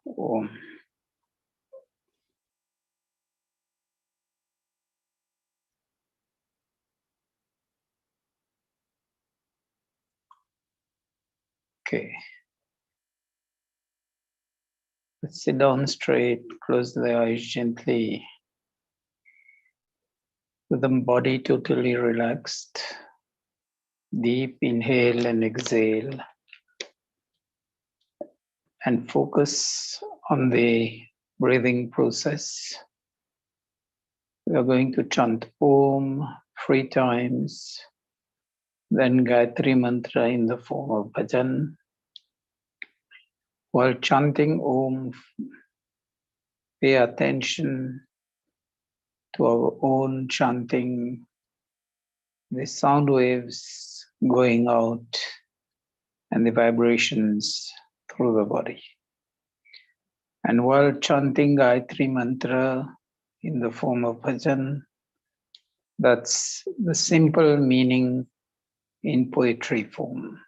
Om. Okay. Let's sit down straight, close the eyes gently, with the body totally relaxed. Deep inhale and exhale, and focus on the breathing process. We are going to chant Om 3 times, then Gayatri Mantra in the form of bhajan. While chanting Om, pay attention to our own chanting, the sound waves going out and the vibrations through the body. And while chanting Gayatri Mantra in the form of bhajan, that's the simple meaning in poetry form.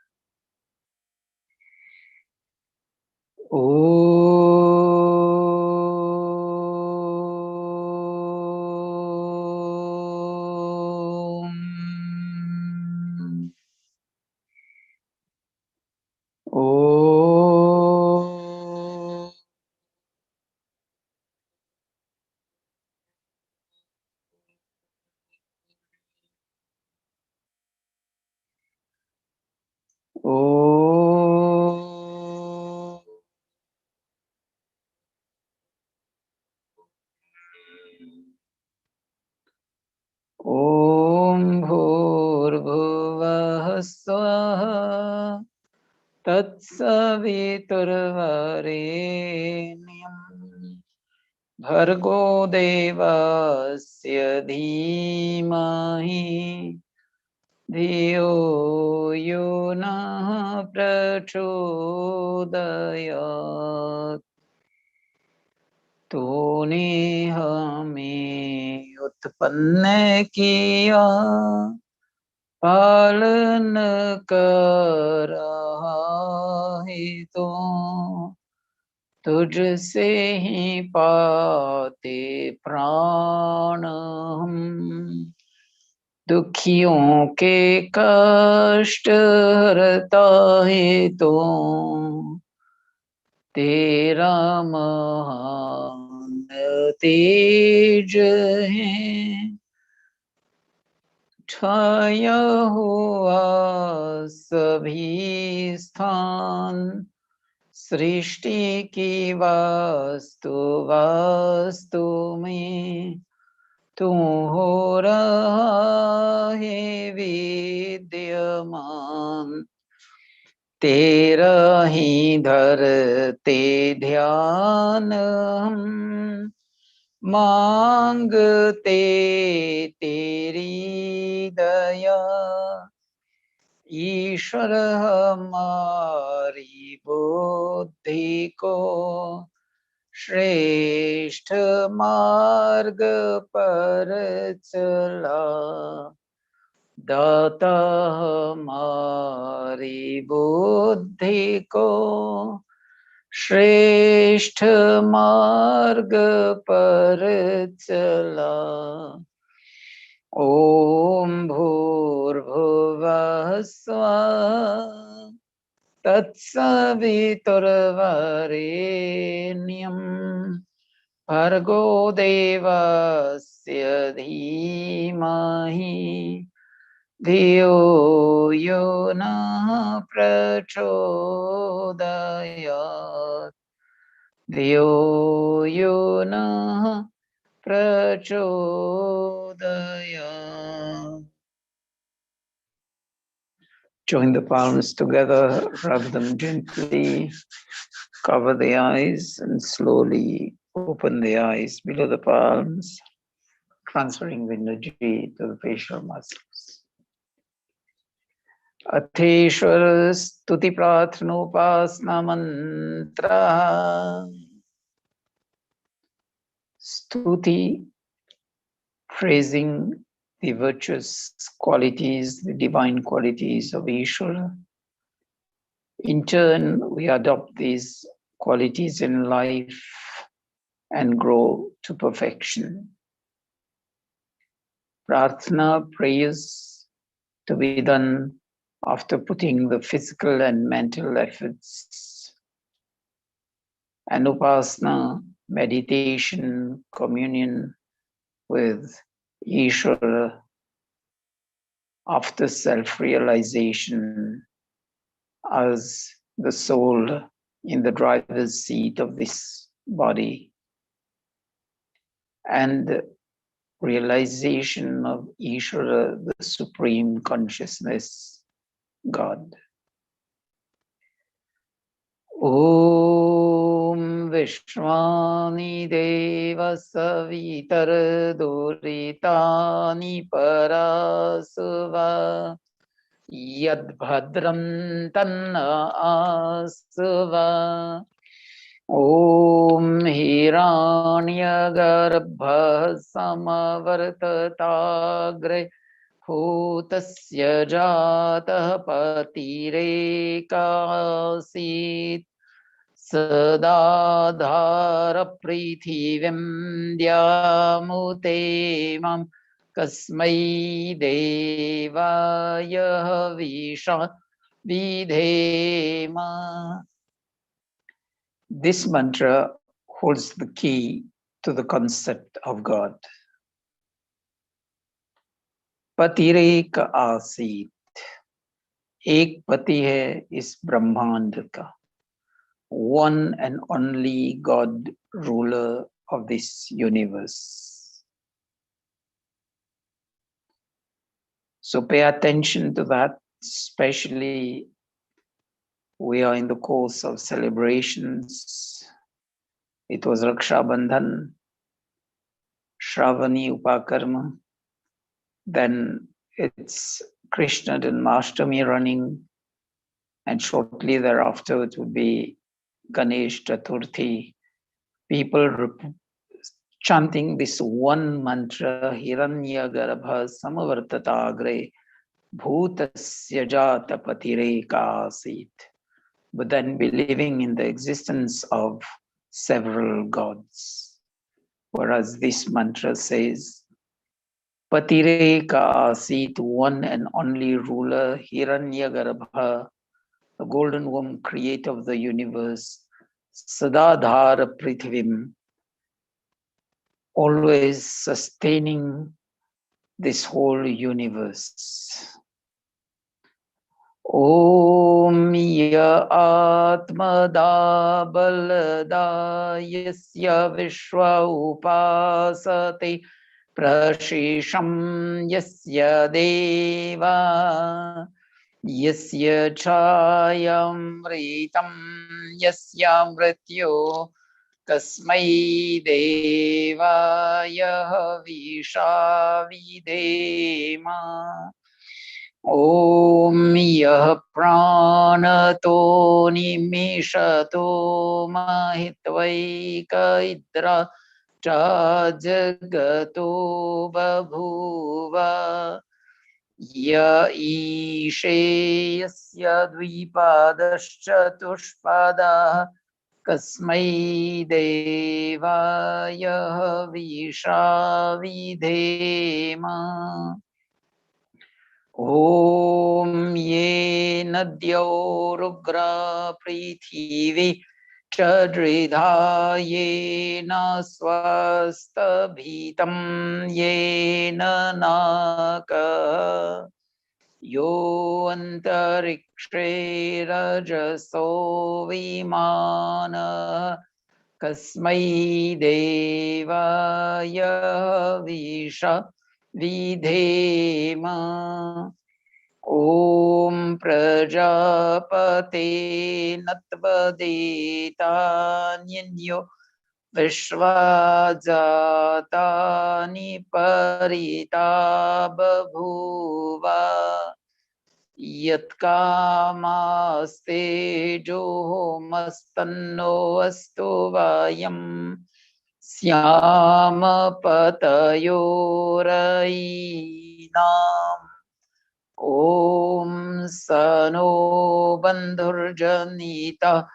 Om Bhurbhuvah Swaha Tatsaviturvarenyam Bhargo Devasya Dhimahi Dhiyo Yona Prachodayat तूने हमें उत्पन्न किया पालन कर रहा है तो तुझसे ही पाते प्राण हम दुखियों के कष्ट हरता है तो तेरा महान तेज है छाया हुआ सभी स्थान सृष्टि की वास्तु वास्तु में तू हो रहा है विद्यमान तेरा ही धरते ध्यान हम मांगते तेरी दया ईश्वर हमारी बुद्धि को श्रेष्ठ मार्ग पर चला दाता हमारी बुद्धि को श्रेष्ठ मार्ग पर चला ओम भूर्भुवः स्वः तत्सवितुर्वरेण्यं भर्गो देवस्य धीमहि धियो यो नः प्रचोदयात् धियो यो नः प्रचोदयात्. Join the palms together, rub them gently, cover the eyes and slowly open the eyes below the palms, transferring the energy to the facial muscles. Atheshwar Stuti Prathanopasna Mantra. Stuti, praising the virtuous qualities, the divine qualities of Ishvara. In turn, we adopt these qualities in life and grow to perfection. Prarthana, prayers to be done after putting the physical and mental efforts. And upasana, meditation, communion with Ishvara after self-realization as the soul in the driver's seat of this body, and realization of Ishvara, the supreme consciousness, God. Om Vishwani Deva Savitar Duritani Parasuva Yad Bhadram Tanna Asuva Om Hiranya Garbha Samavartatagre Bhutasya Jatah Patirekāsit Sadādhāra Prithivim Dyamute Mam Kasmai Devaya Visha Vidhema. This mantra holds the key to the concept of God. Patireka Asit. Ek pati hai is Brahmand ka. One and only God, ruler of this universe. So pay attention to that, especially we are in the course of celebrations. It was Raksha Bandhan, Shravani Upakarma, then it's Krishna Janmashtami running, and shortly thereafter it would be Ganesh Chaturthi. People chanting this one mantra, Hiranya Garbha Samavartatagre Bhutasya Jata Patireka Asit, but then believing in the existence of several gods. Whereas this mantra says, Patireka Asit, one and only ruler, Hiranya Garbha, the golden womb, creator of the universe, Sadādhāra Prithivim, always sustaining this whole universe. Om ya atmada balada yasya vishwa upasate prashisham yasya deva yasya chayam ritam yasya mrityo tasmai devaya visha videma. Om yah pranato nimishato mahitvaika idra cha jagato babhuva ya ishe yasya dvipadascha kasmai devaya visha videma. Om ye nadyo rugra prithivi chadridha ye na swasta bhitam ye na naka yo antarikshe rajaso vimana kasmai devaya visha vidhema. Om prajapate natvadetanyyo vishvajatani parita babhuva yatkamaste jo mastanno astu vayam Syama patayorainam. Om sano bandhurjanita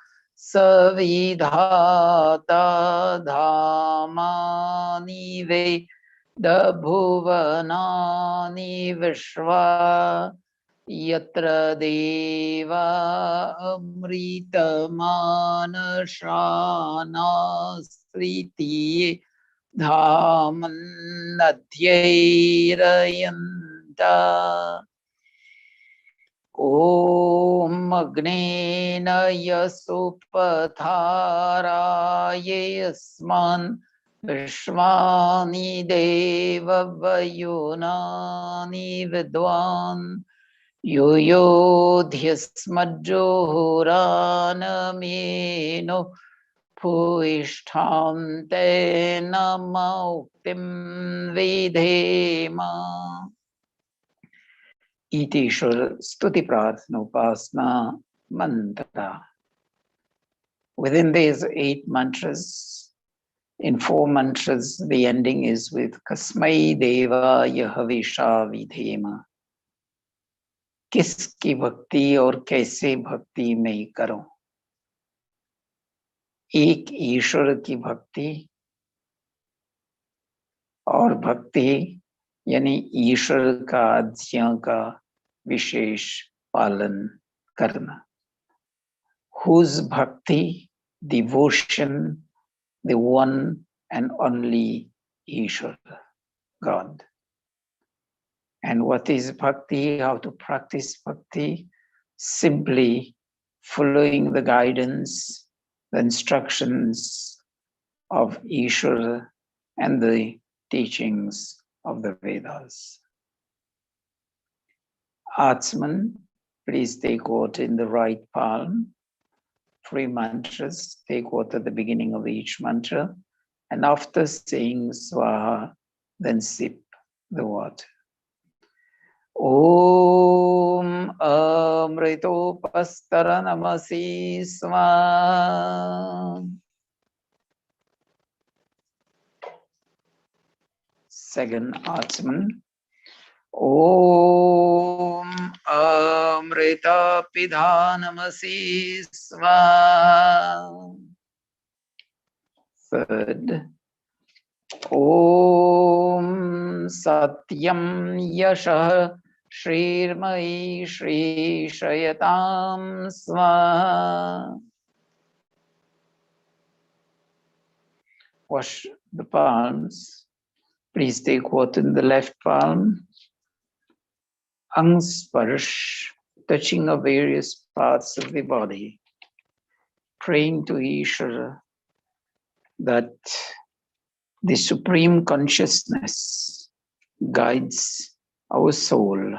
Savidhata dhamani vedabhuvanani vishva yatra deva amritamanashanasriti dhamanadhyairayanta. Om Agnena Yasupatharaya Yasman Vishwani Deva Vayunani Vidwan Yoyodhyasmajjohoranameno Puishtante Namauktim Vidhema. Itishwar Stuti Prarthana Upasana Mantra. Within these 8 mantras, in 4 mantras, the ending is with Kasmai Deva Yahavisha Vidhema. किसकी भक्ति और कैसे भक्ति मैं करूं? एक ईश्वर की भक्ति और भक्ति यानी ईश्वर का आज्ञा का विशेष पालन करना. Whose bhakti, devotion, the one and only Ishvara, God. And what is bhakti? How to practice bhakti? Simply following the guidance, the instructions of Ishvara and the teachings of the Vedas. Atman, please take water in the right palm. 3 mantras, take water at the beginning of each mantra, and after saying Swaha, then sip the water. Om Amritopastara Namasi Swaha. Second Atman. Om Amrita Pidhanamasi Swaha. Third. Om Satyam Yashah Shrirmai Shri Shayatam Swaha. Wash the palms. Please take water in the left palm. Angsparsh, touching of various parts of the body. Praying to Ishvara that the Supreme Consciousness guides our soul,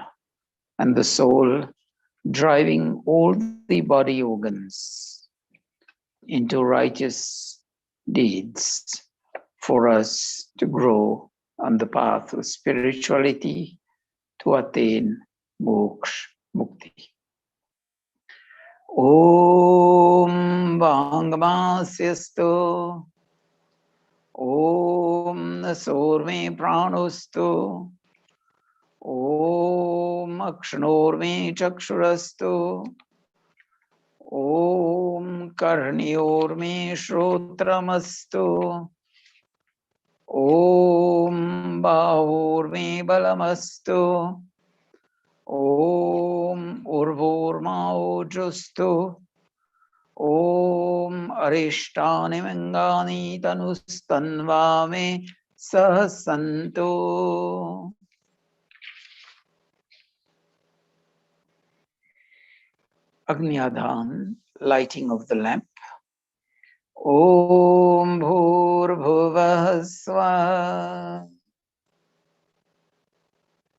and the soul driving all the body organs into righteous deeds for us to grow on the path of spirituality to attain moksha, mukti. Om Bhangmasyastu. Om Sorme Pranostu. Om Akshanorme Chakshurastu. Om Karniorme Shrotramastu. Om Bahorme Balamastu. Om Urvorma Ojustu. Om Arishtani Mangani Tanustanvame Sahasanto. Agnyadhan, lighting of the lamp. Om Bhur Swaha.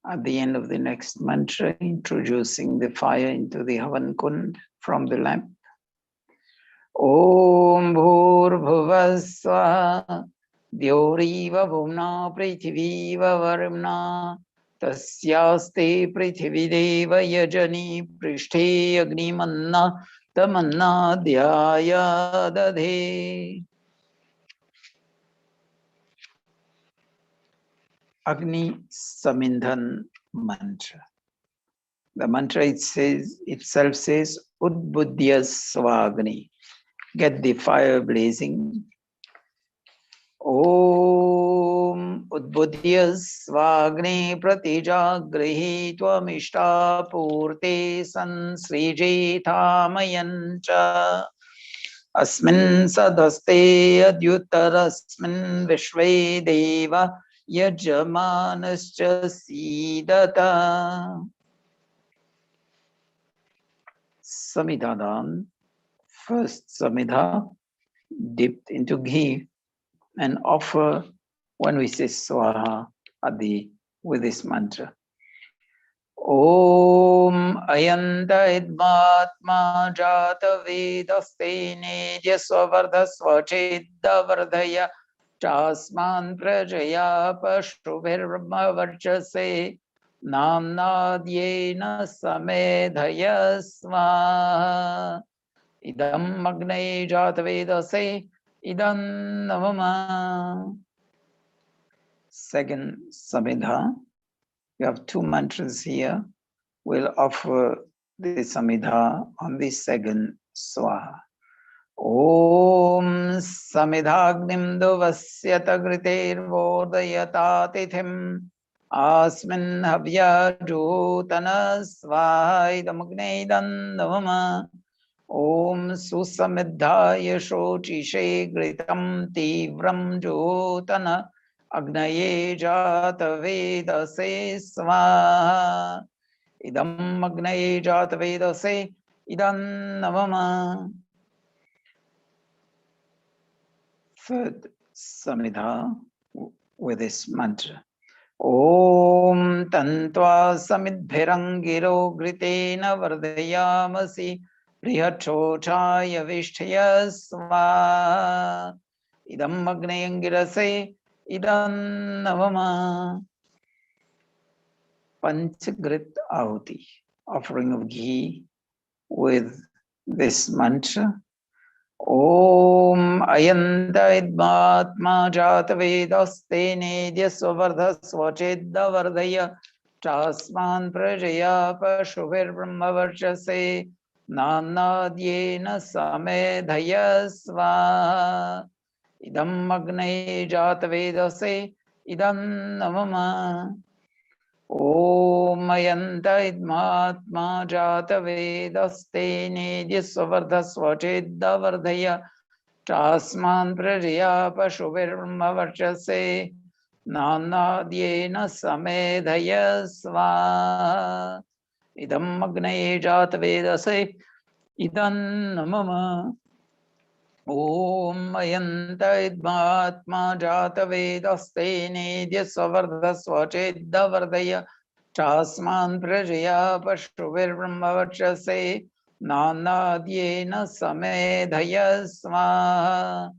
At the end of the next mantra, introducing the fire into the Havan Kund from the lamp. Om Bhur Swaha. Dyoriva Bhumna Prithiviva Varmna. Tasyaste Prithivideva Yajani Prishthe Agnimanna Tamanna Dhyaya Dadhe. Agni Samindhan mantra. The mantra itself says Udbudhya Swagni. get the fire blazing. Om Udbudhya Svagni Pratijagrihi Tvamishta Purte Sansrijithamayancha Asmin Sadaste Adyuttarasmin Vishve Deva Yajamanascha Sidata. Samidhadan, first Samidha, dipped into ghee and offer when we say Swaha Adi with this mantra. Om Ayanta Idmatma Jata Vedaste Nidya Swavardha Swachidda Vardhaya Chasman Prajaya Pashubhirma Varchase Namnadyena Samedhaya Swaha Idam Magne Jata Vedase Idam Navama. Second Samidha. We have two mantras here. We'll offer the Samidha on the second Swaha. Om Samidhagnim Duvasyata Griteirvodayata Tithim Asmin Havya Jotana Swaha Idamagne Dandavama. Om Susamidhaya Shocishe Gritam Tivram Jotana Agnaye Jata Vedase Swaha Idam Agnaye Jata Vedase Idam Navama. Third Samidha with this mantra. Om Tantva Samidbhirangiro Gritena Vardayamasi Prihachochaya Vishtaya Swaha Idam Agnayangirase Idam Navama. Panchagrit Ahuti, offering of ghee with this mantra. Om Ayanta Idmatma Jata Vedaste Nidya Svavardha Swachidda Vardhaya Chasman Prajaya Pashuvir Brahma Varchase Namnadyena Samedhaya Swaha Idam Agne Jata Vedase Idam Navama. Om Ayanta Idmatma Jata Vedaste Nidya Svavardha Swachidda Vardhaya Chasman Prajaya Pashubhirma Varchase Nanadyena Samedhaya Swaha Idam Agnaye Jata Vedase Idam Namama. Om Ayanta Idmatma Jata Vedaste Nidya Svavardha Swachidda Vardhaya Chasman Prajaya Pashuvir Brahma Varchase Nanadyena Samedhaya Swaha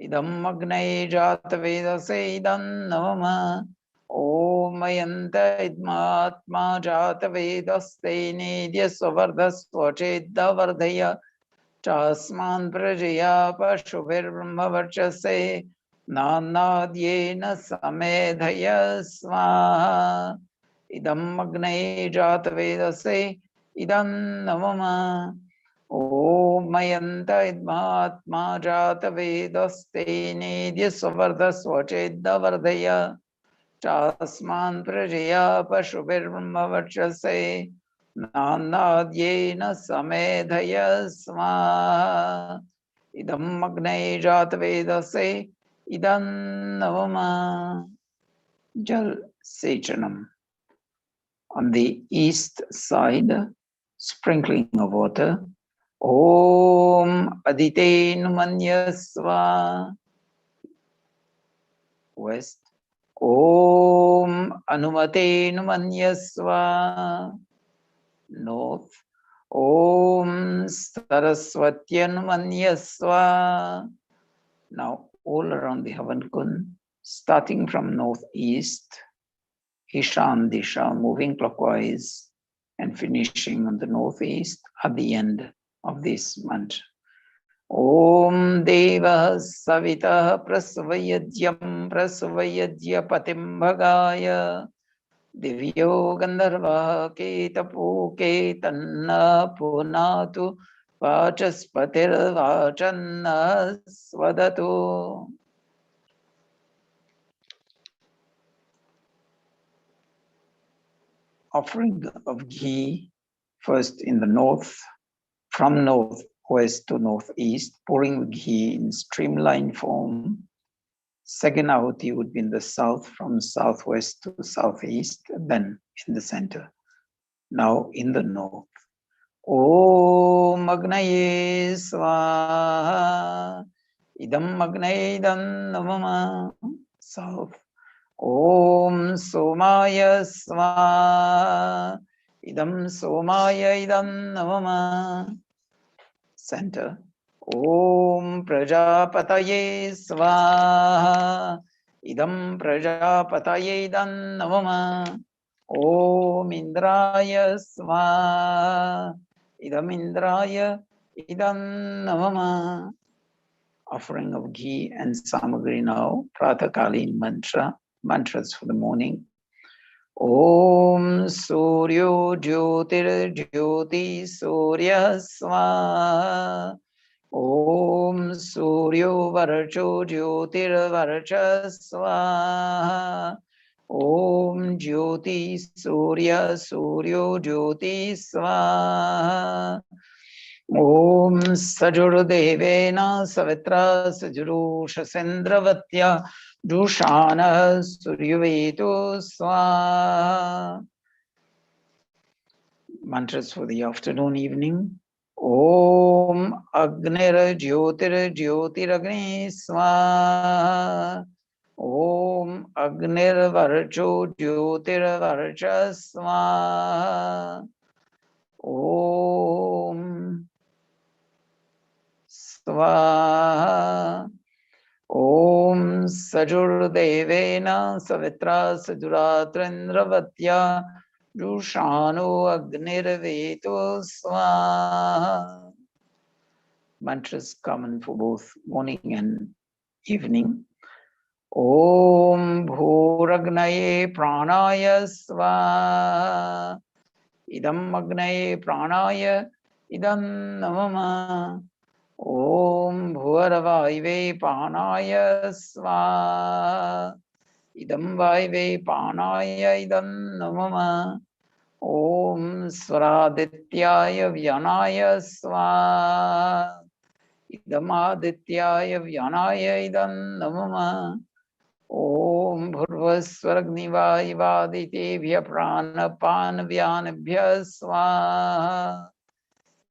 Idam Agnaye Jata Vedase Idam Navama. Om Ayanta Idmatma Jata Vedaste Nidya Svavardha Swachidda Vardhaya Chasman Prajaya Pashubhir Brahma Varchase Nanadyena Samedhaya Swaha Idam Agnaye Jata Vedase Idam Navama. Om Ayanta Idmatma Jata Vedaste Nidya Svavardha Swachidda Vardhaya Chasman Prajaya Pashubhir Brahma Varchase Nanadyena Samedhaya Swaha Idam Agnaye Jata Vedase Idam Navama. Jal Sechanam. On the east side, sprinkling of water. Om Adite Numanyasva. West. Om Anumate Numanyasva. North. Om Saraswatyanumanyasva. Now all around the Havan Kund, starting from northeast, Ishan Disha, moving clockwise and finishing on the northeast at the end of this mantra. Om Deva Savita Prasvayadyam Prasvayadyapatim Bhagaya Divyo Gandharva Ketapu Ketanna Punatu Vachaspatirvachanna svadatu. Offering of ghee first in the north, from northwest to northeast, pouring the ghee in streamlined form. Second ahuti would be in the south, from southwest to southeast, then in the center. Now in the north. Om Agnaye Swaha. Idam Agnaye Idam Namama. South. Om Somaya Swaha. Idam Somaya Idam Namama. Center. Om Prajapataye Swaha. Idam Prajapataye Idam Namama. Om Indraya Swaha. Idam Indraya Idam Namama. Offering of ghee and samagri now. Pratakalin mantra. Mantras for the morning. Om Suryo Jyotir Jyoti Surya Swaha. Om Suryo Varcho Jyotir Varcha Swaha. Om Jyoti Surya Suryo Jyoti Swaha. Om Sajurdevena Savitra Sajurusha Sendravatya Dushana Suryuvetu Swaha. Mantras for the afternoon, evening. Om Agnira Jyotir Jyotiragni Swaha. Om Agnir Varcho Jyotir Varcha Swaha. Om Swaha. Om Sajurdevena Savitra Sajuratrendраvatya Jushano Agnirvetu Swaha. Mantras common for both morning and evening. Om Bhuragnaye Pranaya Swaha. Idam Agnaye Pranaya Idam Namama. Om Bhuvaravaive Panaya Swaha. Idam Vaive Panaya Idam Namama. Om Swaradityaya Vyanaya Swaha. Idam Adityaya Vyanaya Idam Namama. Om Bhurvaswaragnivaivaditevya Pranapanavyanabhya Swaha.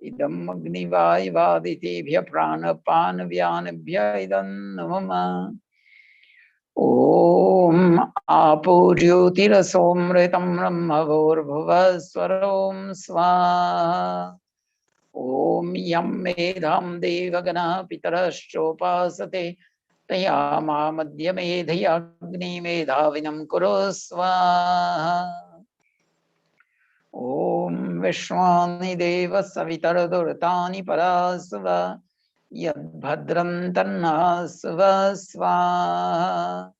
Idam Agnivaivaditevya Pranapanavyanabhya Idam Namama. Om Apo Jyotirasomritam Brahmavurvaswarom Swaha. Om Yam Medham Devagana Pitarashchopasate Tayama Madhyamedhyagni Medhavinam Kuru Swaha. Om Vishwani Deva Savitaradurtani Parasva Yadbhadram Tannasva Swaha.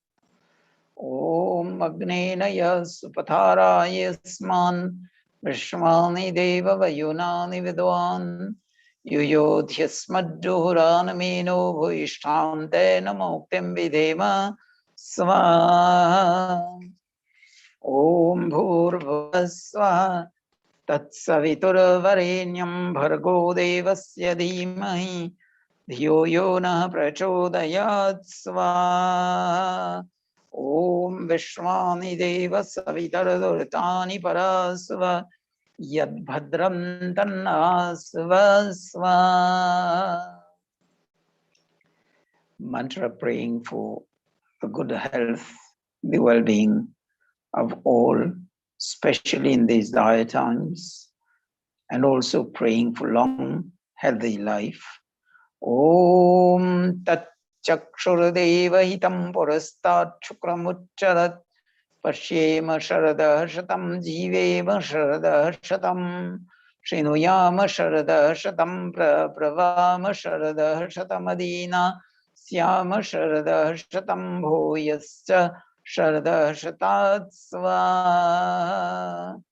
Om Agnenaya Supatharaya Yasman Vishwani Deva Vayunani Vidwan Yuyodhyasmadjuhuranamino Bhuishtante Namoktim Videma Swaha. Om Bhurvaswaha Tatsaviturvarenyam Bhargo Devasya Dhimahi Dhiyo Yo Nah Prachodayat Swaha. Om Vishwani Deva Savitaradurtani Parasva Yadbhadram Tannasva Swaha. Mantra praying for the good health, the well-being of all, especially in these dire times, and also praying for long, healthy life. Om Tat Chakshurdeva Hitam Purastat Chukramucharat Pashyema Sharada Shatam Jivema Sharada Shatam Shinuyama Sharada Shatam Pravama Sharada Shatamadina Syama Sharada Shatam Bhoyascha Sharada Shatat Swaha.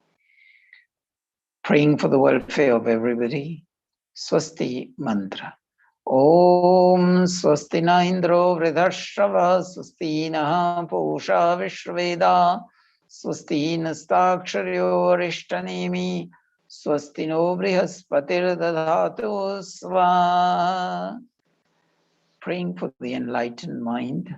Praying for the welfare of everybody, Swasti mantra. Om swasti na indro vridhashava swasti na pusha vishveda swasti nastaksharyo arishtanemi swasti no brihaspatir dadhatu sva. Praying for the enlightened mind.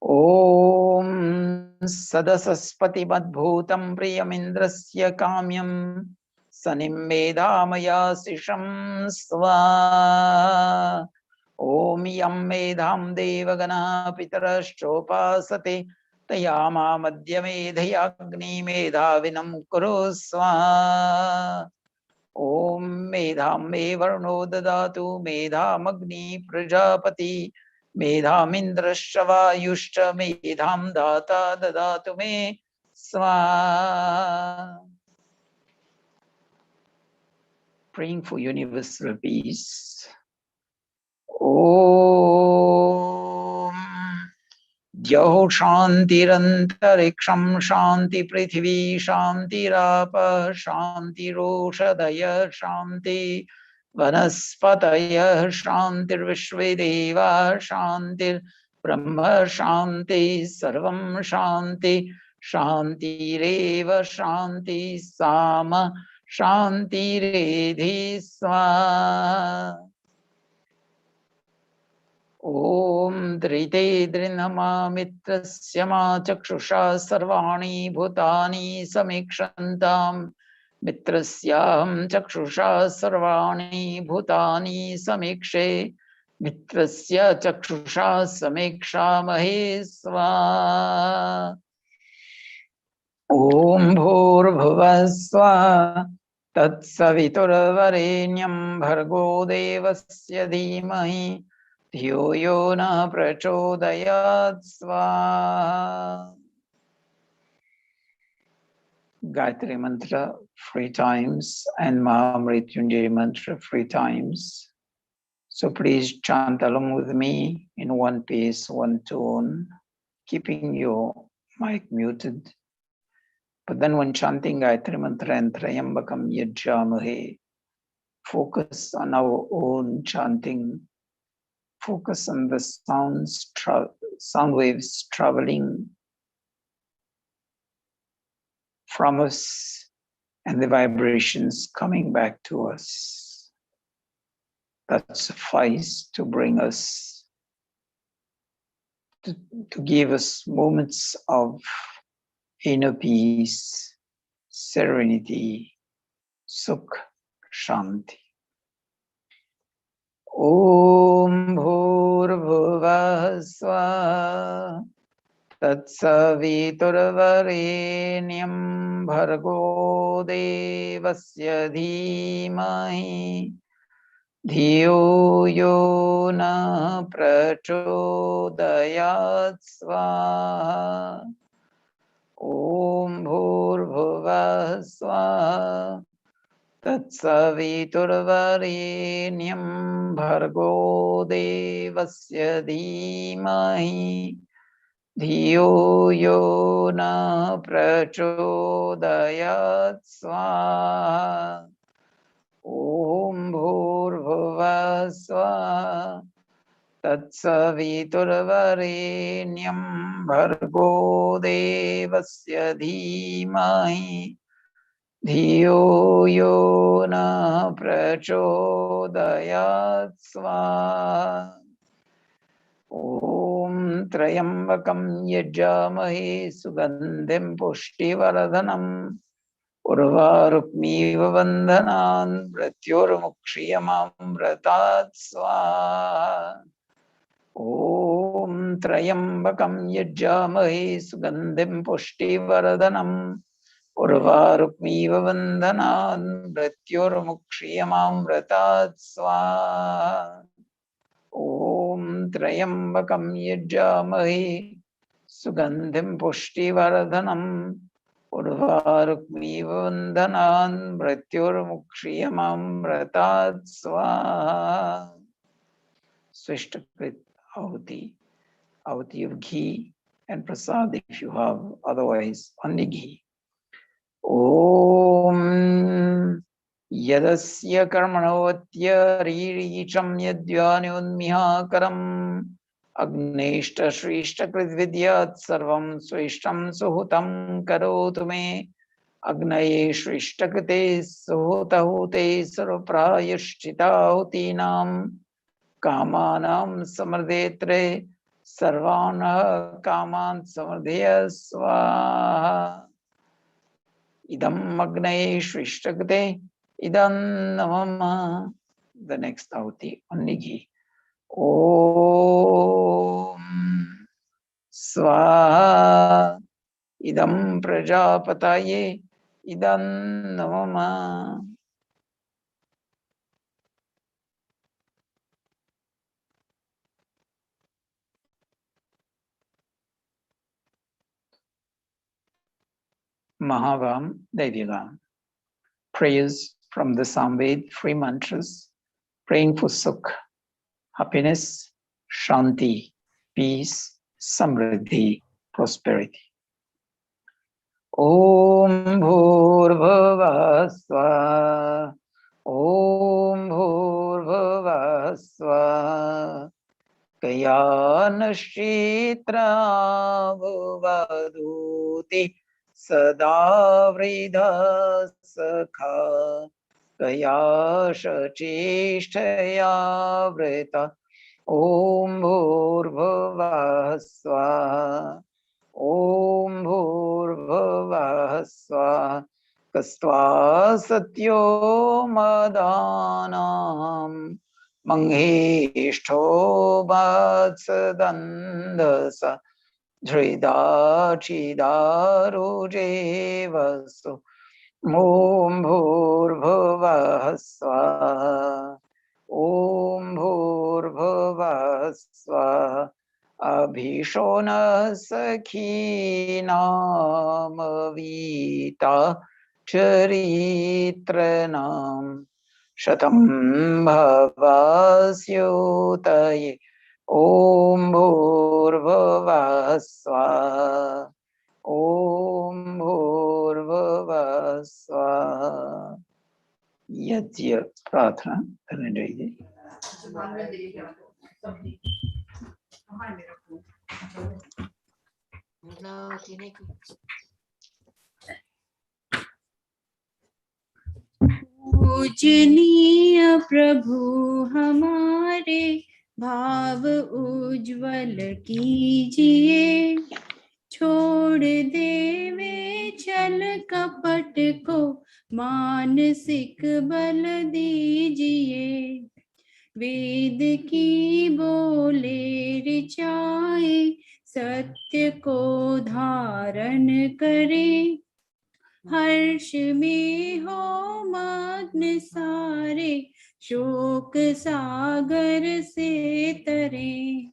Om sadasaspati madbhutam priyamindrasya kamyam sanim medhamaya sisham sva. Om yam medham devagana pitarashchopasate tayama madhya medhayagni medhavinam kuru sva. Om medham me varno dadatu medhamagni prajapati medhamindrashravayushcha medham data dadatu me swa. Praying for universal peace. Om Jyo Shantirantariksam Shanti Prithvi Shantirapa Shanti Roshadaya Shanti Vanaspataya Shantir Vishvedeva Shantir Brahma Shanti Sarvam Shanti Shanti Reva Shanti Sama Shanti Redhi Swa. Om Drite Drinama Mitrasya Ma Chakshusha Sarvani Bhutani Samikshantam Mitrasyam Chakshusha Sarvani Bhutani Samikshe Mitrasya Chakshusha Samiksha Mahesva. Om Bhurbhuvasva Tatsaviturvarenyam Bhargo Devasya Dhimahi Dhiyo yo na prachodayat swaha. Gayatri mantra 3 times and Mahamrityunjaya mantra 3 times. So please chant along with me in one pace, one tone, keeping your mic muted. But then when chanting Gayatri mantra and Trayambakam Yajjamahe, focus on our own chanting. Focus on the sound waves traveling from us and the vibrations coming back to us. That suffice to bring us, to give us moments of inner peace, serenity, sukh, shanti. Om Bhurbhuvah Swaha Tatsaviturvarenyam Bhargo Devasya Dhimahi Dhiyo yo na prachodayat swaha. Om Bhurbhuvah Swaha Tatsaviturvarenyam Bhargo Devasya Dhimahi Dhiyo yo na prachodayat swaha. Om Bhurbhuvah Swaha Tatsaviturvarenyam Bhargo Devasya Dhimahi Dhiyo yo na prachodayat swaha. Om Trayambakam Yajjamahe Sugandhim Pushtivardhanam Urvarukmiva Vandhanan Mrityormukshiyamamratat Swaha. Om Trayambakam Yajjamahe Sugandhim Pushtivardhanam Urvarukmiva Vandhanan Mrityormukshiyamamratat Swaha. Om Trayambakam Yajjamahe Sugandhim Pushtivardhanam Urvarukmiva Vandhanan Mrityormukshiyamamratat Swaha. Swishtakrit Ahuti, Ahuti of ghee and prasad if you have, otherwise only ghee. Om यदस्य कर्मणोऽत्यरीरीचं यद्व्यानोन्मिहाकरम् अग्नेष्टश्रेष्ठकृद्विद्यात् सर्वं स्वेष्टं सुहृतं करोतु मे अग्नये श्रेष्ठकृते सुहृतहुते सर्वप्रायश्चिताहुतीनां कामानां समृद्धेत्रे सर्वान् कामान् समृद्धय स्वाहा idam agnaye shrishtakate idam namama. The next ahuti only ghee. Om Swaha idam prajapataye idam namama. Mahavam Devyagam. Prayers from the Samved, free mantras, praying for Sukh, happiness, Shanti, peace, Samriddhi, prosperity. Om Bhurbhuvah Swaha. Om Bhurbhuvah Swaha. Kayanashitra Bhuvaduti Sada Vridha Sakha Kayashachishtaya Vrita. Om Bhurbhuvah Swaha. Om Bhurbhuvah Swaha. Kastva Satyo Madanam Mangheshto Vatsadandasa Dhridachidarujevasu. Om Bhurbhuvah Swaha. Om Bhurbhuvah Swaha. Abhishona Sakhinam Avita Charitranam Shatam Bhavasyutaye. Om Bhurbhuvah Swaha. Om Bhurbhuvah Swaha. Yajya Prarthana करने चाहिए. पूजनीय प्रभु हमारे भाव उज्जवल कीजिए, छोड़ देवे छल कपट को मानसिक बल दीजिए। वेद की बोले ऋचाए सत्य को धारण करे, हर्ष में हो मग्न सारे शोक सागर से तरे।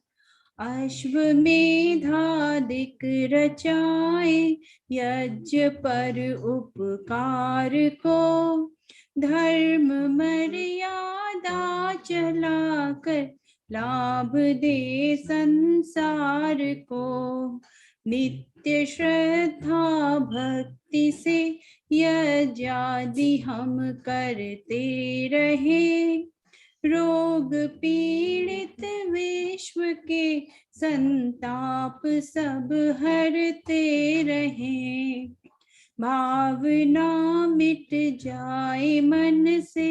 अश्वमेधादिक रचाए यज्ञ पर उपकार को, धर्म मर्यादा चलाकर लाभ दे संसार को। नित्य श्रद्धा भक्ति से यज्ञादि हम करते रहे, रोग पीड़ित विश्व के संताप सब हरते रहे। भावना मिट जाए मन से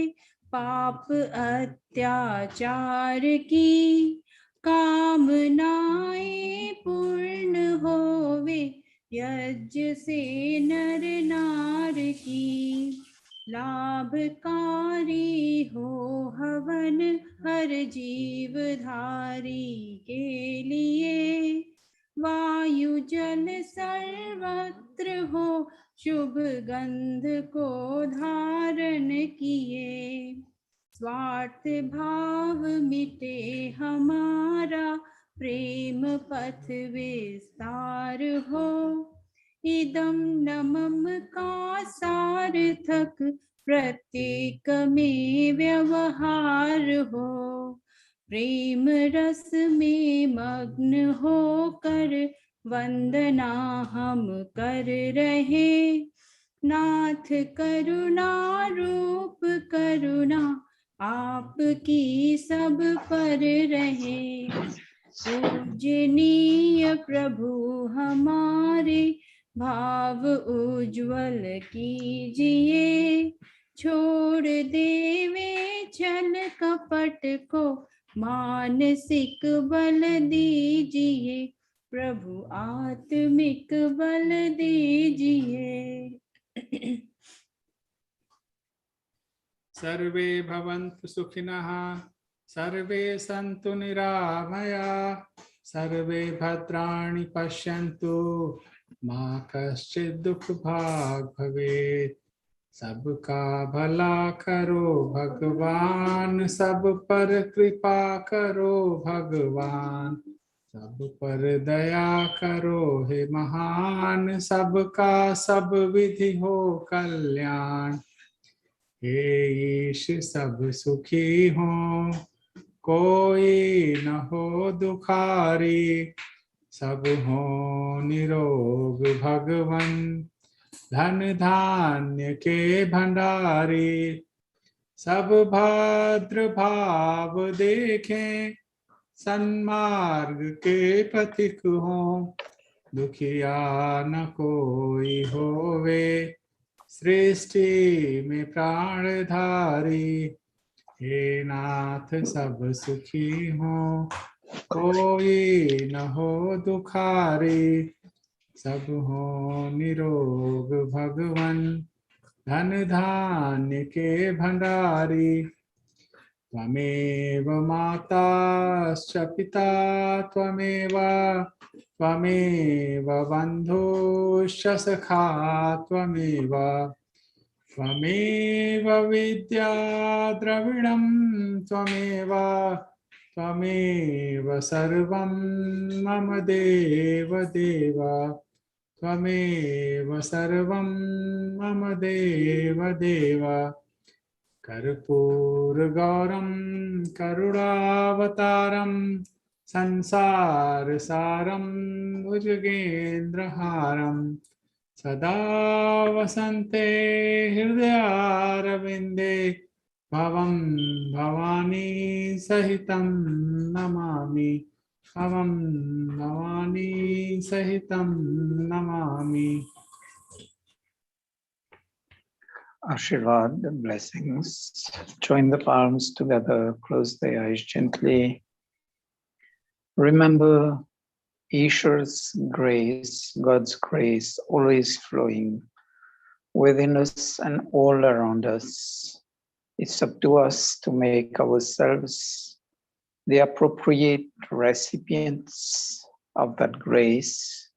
पाप अत्याचार की, कामनाएं पूर्ण होवे यज्ञ से नर नार की। लाभकारी हो हवन हर जीव धारी के लिए, वायु जल सर्वत्र हो शुभ गंध को धारण किए। स्वार्थ भाव मिटे हमारा प्रेम पथ विस्तार हो, इदम नमम का सार्थक प्रत्येक में व्यवहार हो। प्रेम रस में मग्न होकर वंदना हम कर रहे, नाथ करुणा रूप करुणा आपकी सब पर रहे। पूजनीय प्रभु हमारे भाव उज्ज्वल कीजिए। छोड़ देवे छल कपट को मानसिक बल दीजिए। प्रभु आत्मिक बल दीजिए। सर्वे भवन्तु सुखिनः, सर्वे सन्तु निरामया, सर्वे भद्राणि पश्यन्तु, मा कश्चित् दुःखभाग् भवेत्। सबका भला करो भगवान, सब पर कृपा करो भगवान, सब पर दया करो हे महान, सबका सब विधि हो कल्याण। हे ईश सब सुखी हो, कोई न हो दुखारी, सब हो निरोग भगवन, धन धान्य के भंडारी। सब भद्र भाव देखें, सन्मार्ग के पथिक हो, दुखिया न कोई होवे, सृष्टि में प्राणधारी। हे नाथ सब सुखी हो, कोई न हो दुखारी, सब हो निरोग भगवन, धन धान्य के भंडारी। त्वमेव माताश्च पिता त्वमेव, त्वमेव बन्धुश्च सखा त्वमेव, त्वमेव विद्या द्रविणं त्वमेव, त्वमेव सर्वं मम देव देव, त्वमेव सर्वं मम देव देव। कर्पूरगौरं करुणावतारं, संसारसारं भुजगेन्द्रहारं, सदा वसन्ते हृदयारविन्दे, भवं भवानी सहितं नमामि, भवं भवानी सहितं Namami. Ashirvad, blessings. Join the palms together, close the eyes gently. Remember Ishar's grace, God's grace, always flowing within us and all around us. It's up to us to make ourselves the appropriate recipients of that grace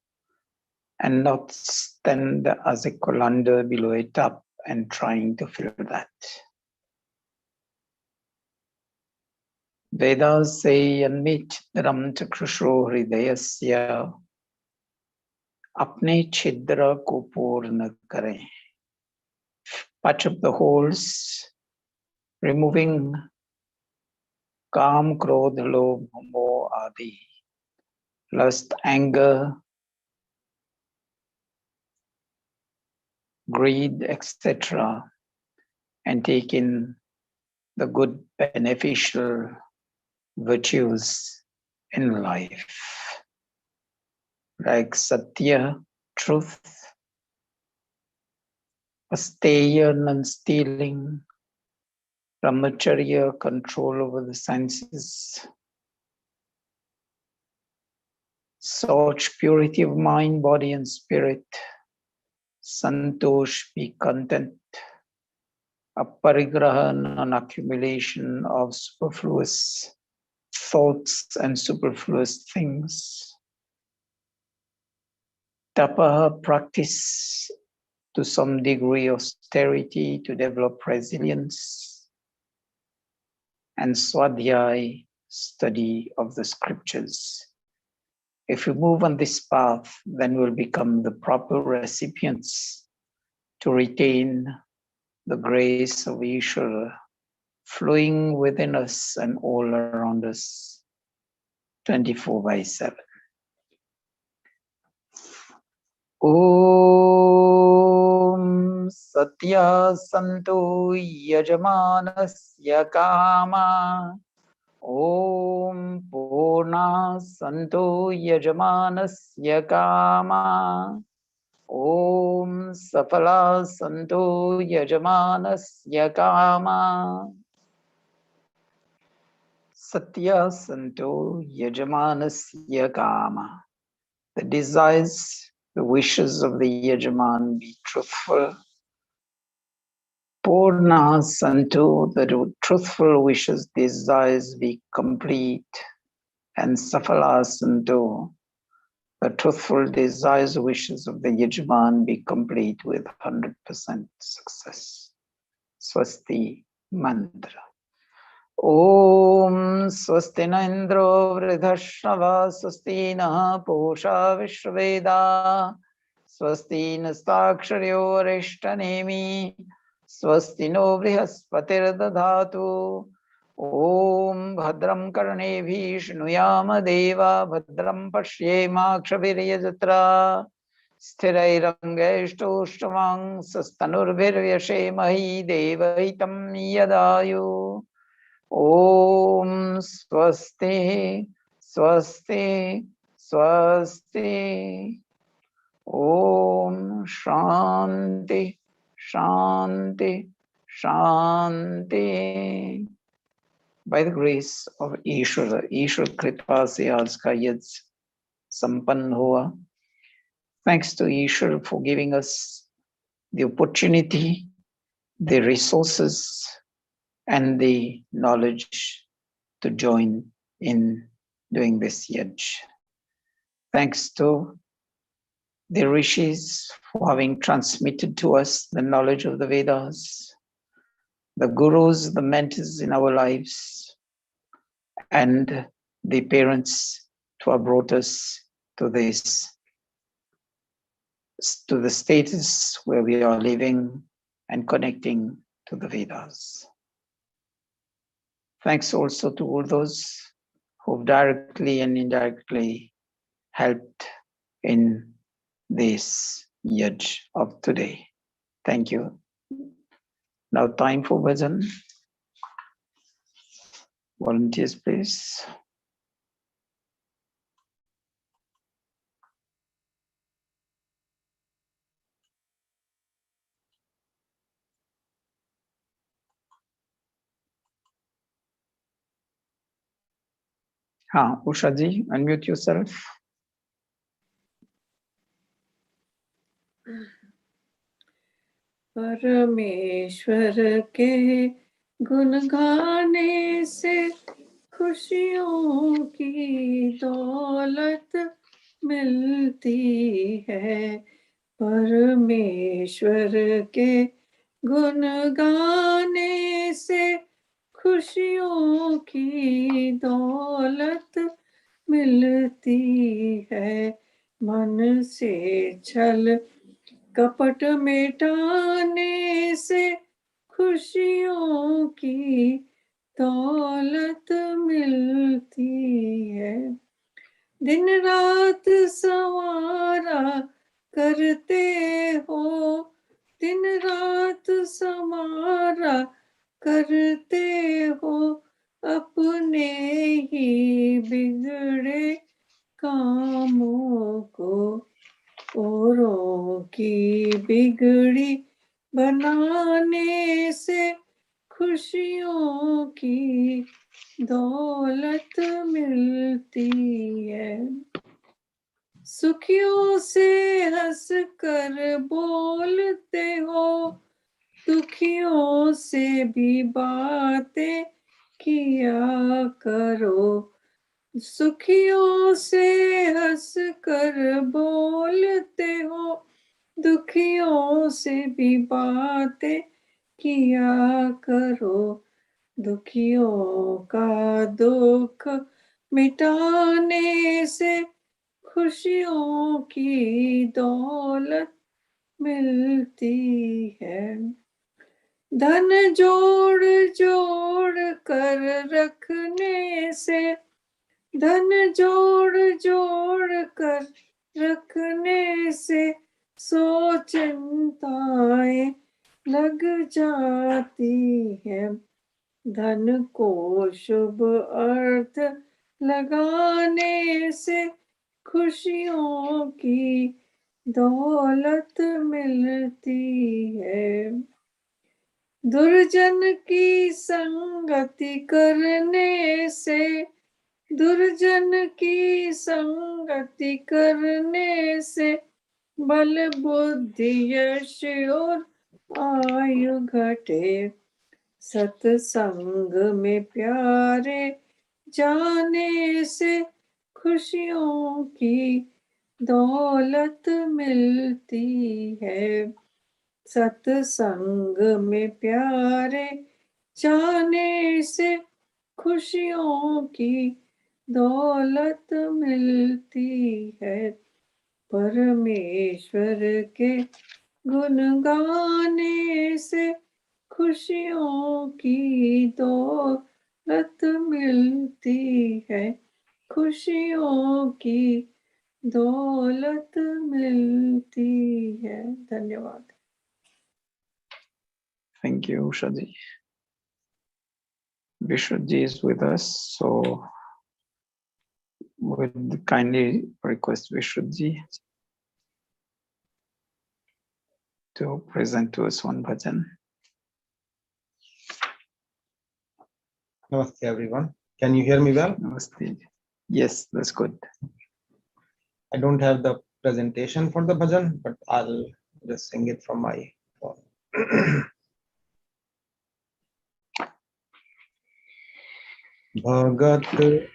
and not stand as a colander below a tap and trying to fill that. Vedas say, Anmit Dhram Chakrusho Hridayasya Apne Chidra Ko Purna Kare. Patch up the holes, removing Kam, Krodh, Lobh, Moh, Adi, lust, anger, greed, etc., and take in the good, beneficial virtues in life, like Satya, truth, Asteya, non-stealing, Brahmacharya, control over the senses, Soch, purity of mind, body, and spirit, Santosh, be content, Aparigraha, non-accumulation of superfluous thoughts and superfluous things, Tapaha, practice to some degree austerity to develop resilience, and Swadhyay, study of the scriptures. If we move on this path, then we'll become the proper recipients to retain the grace of Ishvara flowing within us and all around us 24/7. ॐ सत्यासन्तु यजमानस्य कामा ॐ पूर्णाः सन्तु यजमानस्य कामा ॐ सफलाः सन्तु यजमानस्य कामा Satya Santo Yajamanasya Kama. The desires, the wishes of the Yajaman be truthful. Purna Santo, the truthful wishes, desires be complete. And Safala Santo, the truthful desires, wishes of the Yajaman be complete with 100% success. Swasti Mantra. ॐ स्वस्ति न इन्द्रो वृद्धश्रवा स्वस्ति नः पूषा विश्ववेदा स्वस्ति नस्ताक्षर्यो अरिष्टनेमि स्वस्ति no बृहस्पतिर्दधातु ॐ भद्रं कर्णेभिः शृणुयाम देवा भद्रं पश्येमाक्षभिर्यजत्रा स्थिरैरङ्गैष्टोष्टवां सस्तनुर्भिर्यशेमहि देवहितं यदायु ॐ स्वस्ति स्वस्ति स्वस्ति ॐ शान्ति शान्ति शान्ति. By the grace of Ishvara, Ishvara Kripa se aaj ka yaj sampann hua. Thanks to Ishvara for giving us the opportunity, the resources, and the knowledge to join in doing this yaj. Thanks to the rishis for having transmitted to us the knowledge of the Vedas, the gurus, the mentors in our lives, and the parents who have brought us to this, to the status where we are living and connecting to the Vedas. Thanks also to all those who've directly and indirectly helped in this yaj of today. Thank you. Now time for bhajan. Volunteers, please. Usha ji, unmute yourself. परमेश्वर के गुण गाने से खुशियों की दौलत मिलती है। परमेश्वर के गुण गाने से खुशियों की दौलत मिलती है। मन से छल कपट मिटाने से खुशियों की दौलत मिलती है। दिन रात संवारा करते हो, दिन रात संवारा करते हो, अपने ही बिगड़े कामों को औरों की बिगड़ी बनाने से खुशियों की दौलत मिलती है। सुखियों से हंस कर बोलते हो, दुखियों से भी बातें किया करो। सुखियों से हंस कर बोलते हो, दुखियों से भी बातें किया करो। दुखियों का दुख मिटाने से खुशियों की दौलत मिलती है। धन जोड़ जोड़ कर रखने से, धन जोड़ जोड़ कर रखने से सो चिंताएं लग जाती है। धन को शुभ अर्थ लगाने से खुशियों की दौलत मिलती है। दुर्जन की संगति करने से, दुर्जन की संगति करने से बल बुद्धि यश और आयु घटे। सत्संग में प्यारे जाने से खुशियों की दौलत मिलती है। सत्संग में प्यारे जाने से खुशियों की दौलत मिलती है। परमेश्वर के गुण गाने से खुशियों की दौलत मिलती है। खुशियों की दौलत मिलती है। धन्यवाद। Thank you, Ushaji. Vishwaji is with us, so would kindly request Vishwaji to present to us one bhajan. Namaste everyone. Can you hear me well? Namaste. Yes, that's good. I don't have the presentation for the bhajan, but I'll just sing it from my phone. भगत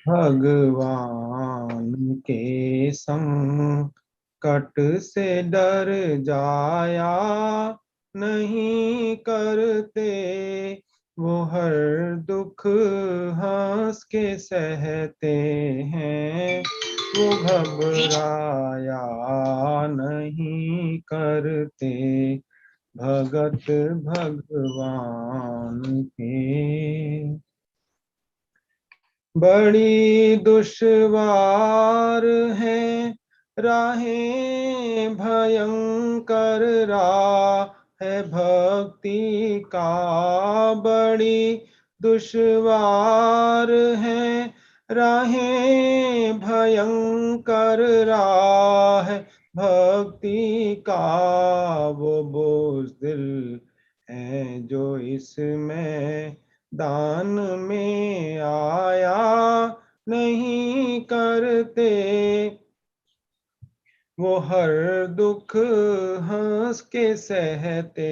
भगवान के संकट से डर जाया नहीं करते, वो हर दुख हंस के सहते हैं, वो घबराया नहीं करते। भगत भगवान के बड़ी दुश्वार है राहें, भयंकर राह है भक्ति का। बड़ी दुश्वार है राहें, भयंकर राह है भक्ति का। वो बुज़दिल है जो इसमें दान में आया नहीं करते, वो हर दुख हंस के सहते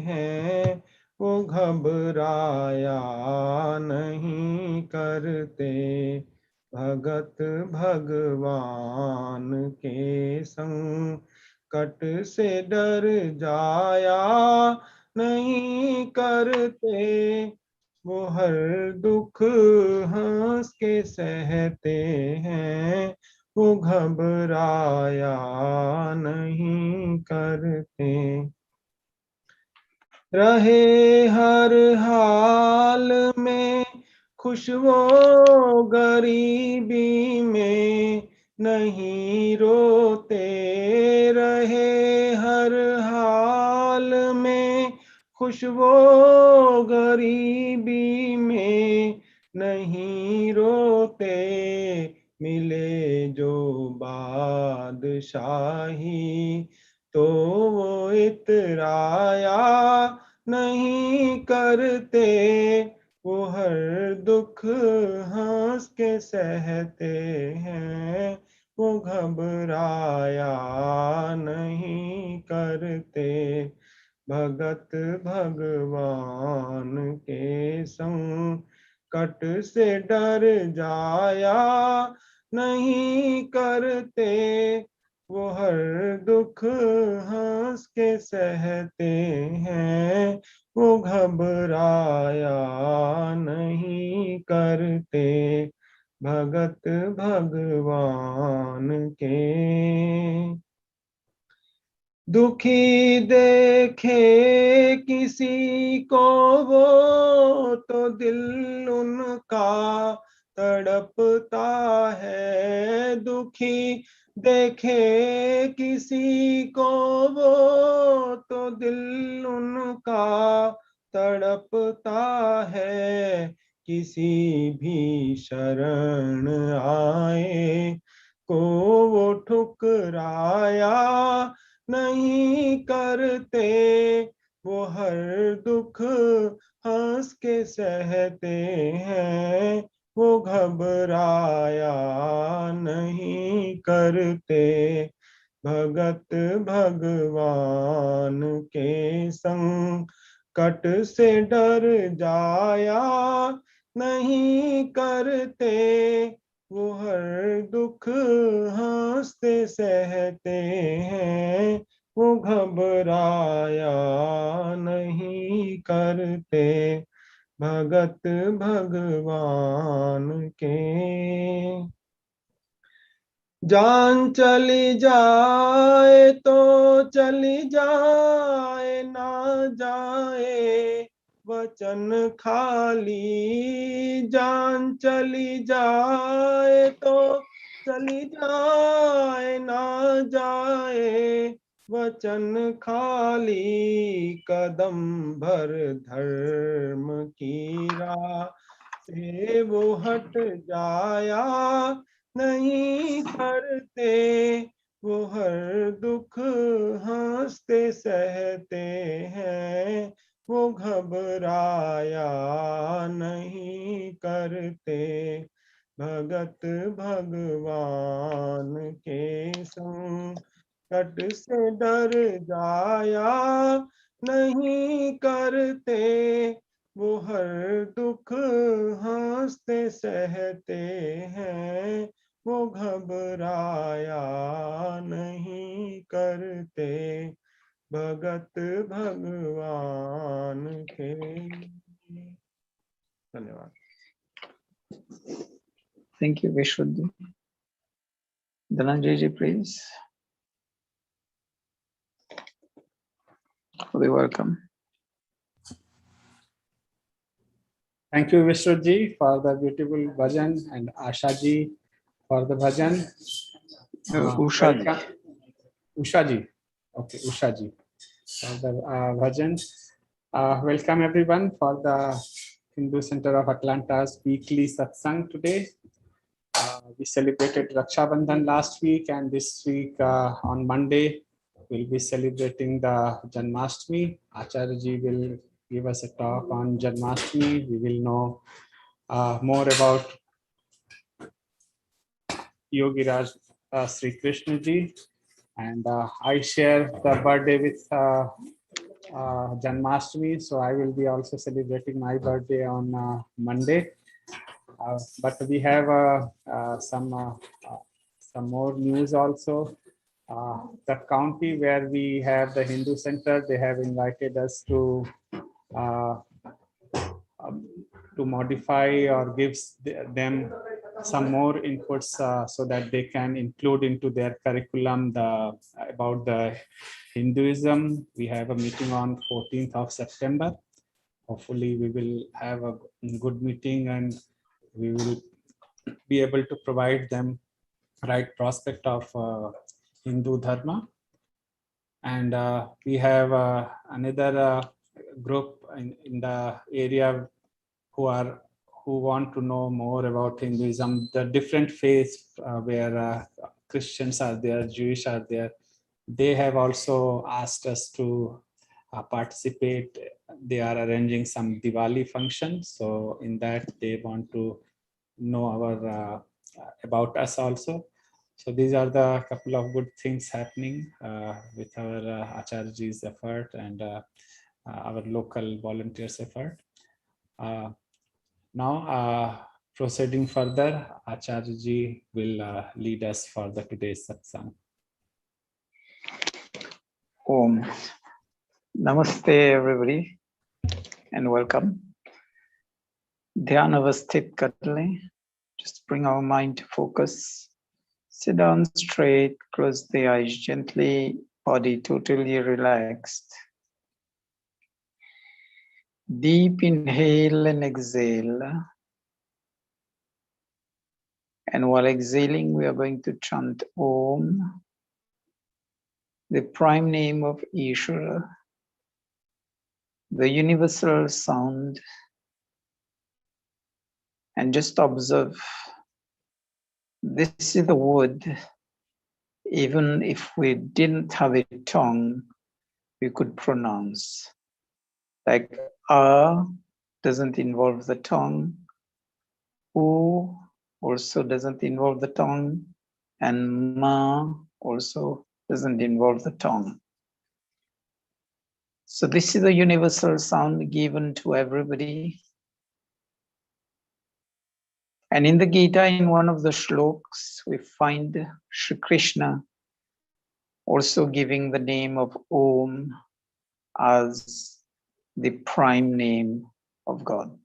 हैं, वो घबराया नहीं करते। भगत भगवान के संकट से डर जाया नहीं करते, वो हर दुख हंस के सहते हैं, वो घबराया नहीं करते। रहे हर हाल में खुश, वो गरीबी में नहीं रोते। रहे हर हाल में खुश, वो गरीबी में नहीं रोते। मिले जो बादशाही तो वो इतराया नहीं करते, वो हर दुख हंस के सहते हैं, वो घबराया नहीं करते। भगत भगवान के संकट से डर जाया नहीं करते, वो हर दुख हंस के सहते हैं, वो घबराया नहीं करते। भगत भगवान के दुखी देखे किसी को वो तो दिल उनका तड़पता है। दुखी देखे किसी को वो तो दिल उनका तड़पता है, किसी भी शरण आए को वो ठुकराया नहीं करते, वो हर दुख हंस के सहते हैं, वो घबराया नहीं करते। भगत भगवान के संकट से डर जाया नहीं करते, वो हर दुख हंसते सहते हैं, वो घबराया नहीं करते। भगत भगवान के। जान चली जाए तो चली जाए, ना जाए वचन खाली। जान चली जाए तो चली जाए, ना जाए वचन खाली। कदम भर धर्म की राह से वो हट जाया नहीं करते, वो हर दुख हंसते सहते हैं, वो घबराया नहीं करते। भगत भगवान के संकट से डर जाया नहीं करते, वो हर दुख हंसते सहते हैं, वो घबराया नहीं करते। भगत भगवान के। धन्यवाद। Thank you, Vishuddhi. Dhananjay ji, please. Fully welcome. Thank you, Vishruji, for the beautiful bhajan, and Asha ji for the bhajan. Usha ji. Welcome. Usha ji. Okay, Usha ji for the bhajan. Welcome everyone for the Hindu Center of Atlanta's weekly satsang today. We celebrated Raksha Bandhan last week, and this week on Monday we'll be celebrating the Janmashtami. Acharya ji will give us a talk on Janmashtami. We will know more about Yogi Raj Sri Krishna ji, and I share the birthday with Janmashtami, so I will be also celebrating my birthday on Monday. But we have some more news also. The county where we have the Hindu Center, they have invited us to modify or gives them some more inputs so that they can include into their curriculum about the Hinduism. We have a meeting on 14th of September. Hopefully we will have a good meeting and we will be able to provide them right prospect of Hindu Dharma. And we have another group in the area who want to know more about Hinduism, the different faiths where Christians are there, Jewish are there. They have also asked us to participate. They are arranging some Diwali function, so in that they want to know our about us also. So these are the couple of good things happening with our Acharyaji's effort and our local volunteers effort. Now, proceeding further, Acharyaji will lead us for the today's satsang. Om. Namaste, everybody, and welcome. Dhyan avasthit kar lein. Just bring our mind to focus. Sit down straight, close the eyes gently, body totally relaxed. Deep inhale and exhale. And while exhaling, we are going to chant Om, the prime name of Ishvara, the universal sound, and just observe this is the word. Even if we didn't have a tongue, we could pronounce. Like doesn't involve the tongue, U also doesn't involve the tongue, and Ma also doesn't involve the tongue. So this is a universal sound given to everybody. And in the Gita, in one of the shlokas, we find Shri Krishna also giving the name of Om as the prime name of God.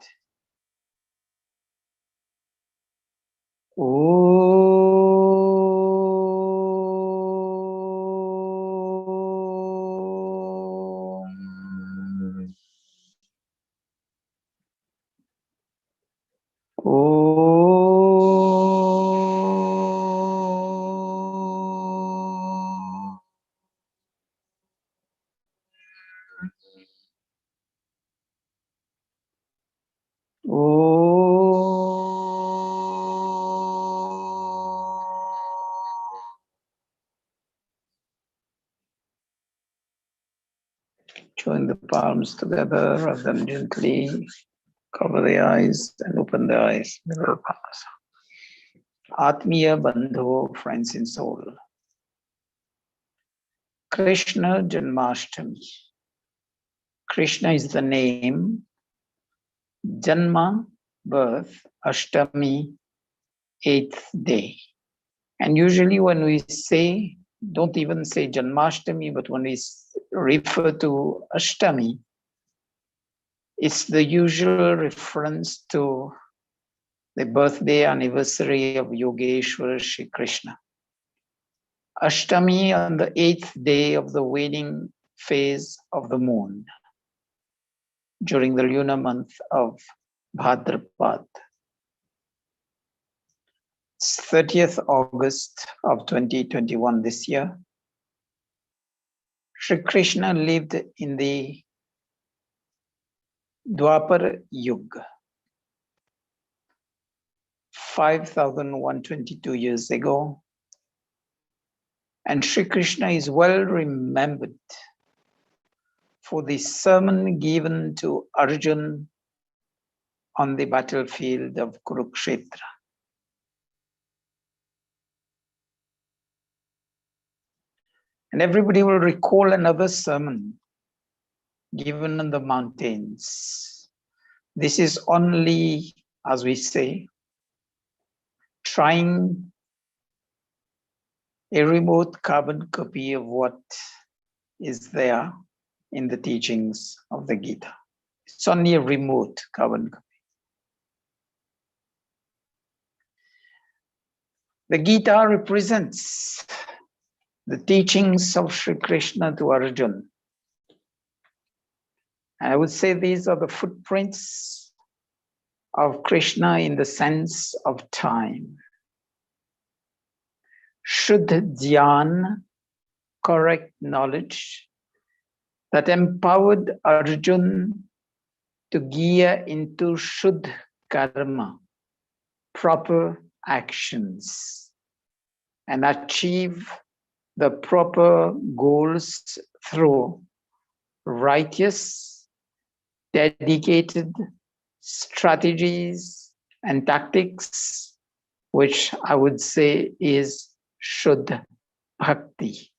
Join the palms together, rub them gently, cover the eyes and open the eyes, middle palms. Atmiya Bandho, friends in soul. Krishna Janmashtami. Krishna is the name, Janma, birth, Ashtami, 8th day. And usually when we say, don't even say Janmashtami, but when we refer to Ashtami, it's the usual reference to the birthday anniversary of Yogeshwar Shri Krishna. Ashtami on the 8th day of the waning phase of the moon during the lunar month of Bhadrapad. It's 30th August of 2021 this year. Shri Krishna lived in the Dwapar Yuga, 5,122 years ago. And Shri Krishna is well remembered for the sermon given to Arjuna on the battlefield of Kurukshetra. And everybody will recall another sermon given in the mountains. This is only, as we say, trying a remote carbon copy of what is there in the teachings of the Gita. It's only a remote carbon copy. The Gita represents the teachings of Sri Krishna to Arjuna. I would say these are the footprints of Krishna in the sense of time. Shuddha Dhyan, correct knowledge, that empowered Arjuna to gear into Shuddha Karma, proper actions, and achieve the proper goals through righteous, dedicated strategies and tactics, which I would say is Shuddha Bhakti.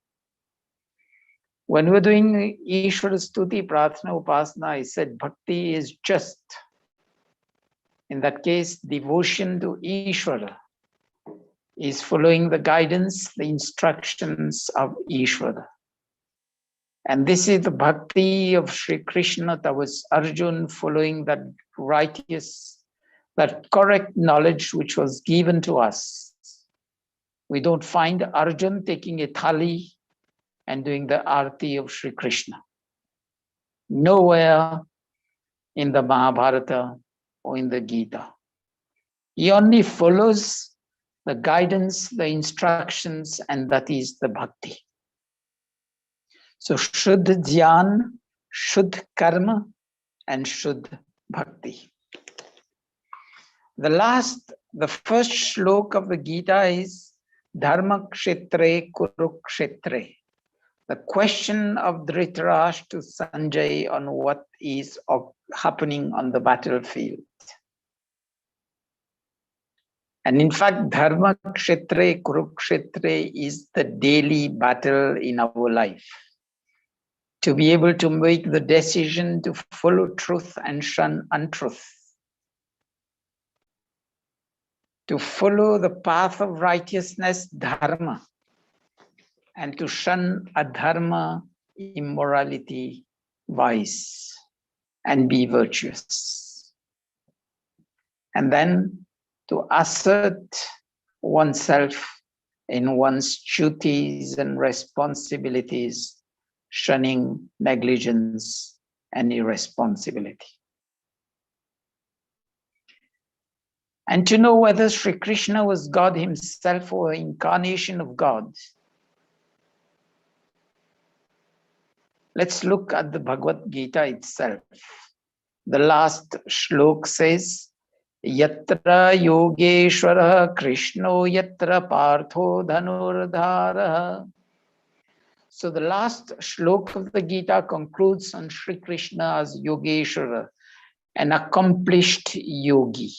When we're doing Ishvara Stuti, Prarthana, Upasana, I said Bhakti is just, in that case, devotion to Ishvara is following the guidance, the instructions of Ishvara. And this is the Bhakti of Sri Krishna, that was Arjuna following that righteous, that correct knowledge which was given to us. We don't find Arjuna taking a thali and doing the arti of Sri Krishna. Nowhere in the Mahabharata or in the Gita. He only follows the guidance, the instructions, and that is the bhakti. So Shuddha Dhyan, Shuddha Karma, and Shuddha Bhakti. The first shloka of the Gita is Dharma Kshetre Kurukshetre. The question of Dhritarashtra to Sanjay on what is happening on the battlefield. And in fact, Dharma Kshetre Kurukshetre is the daily battle in our life. To be able to make the decision to follow truth and shun untruth. To follow the path of righteousness, dharma, and to shun adharma, immorality, vice, and be virtuous. And then to assert oneself in one's duties and responsibilities, shunning negligence and irresponsibility. And to know whether Sri Krishna was God himself or an incarnation of God. Let's look at the Bhagavad Gita itself. The last shlok says, Yatra Yogeshwara Krishno Yatra Partho Dhanurdhara. So the last shlok of the Gita concludes on Sri Krishna as Yogeshwara, an accomplished yogi.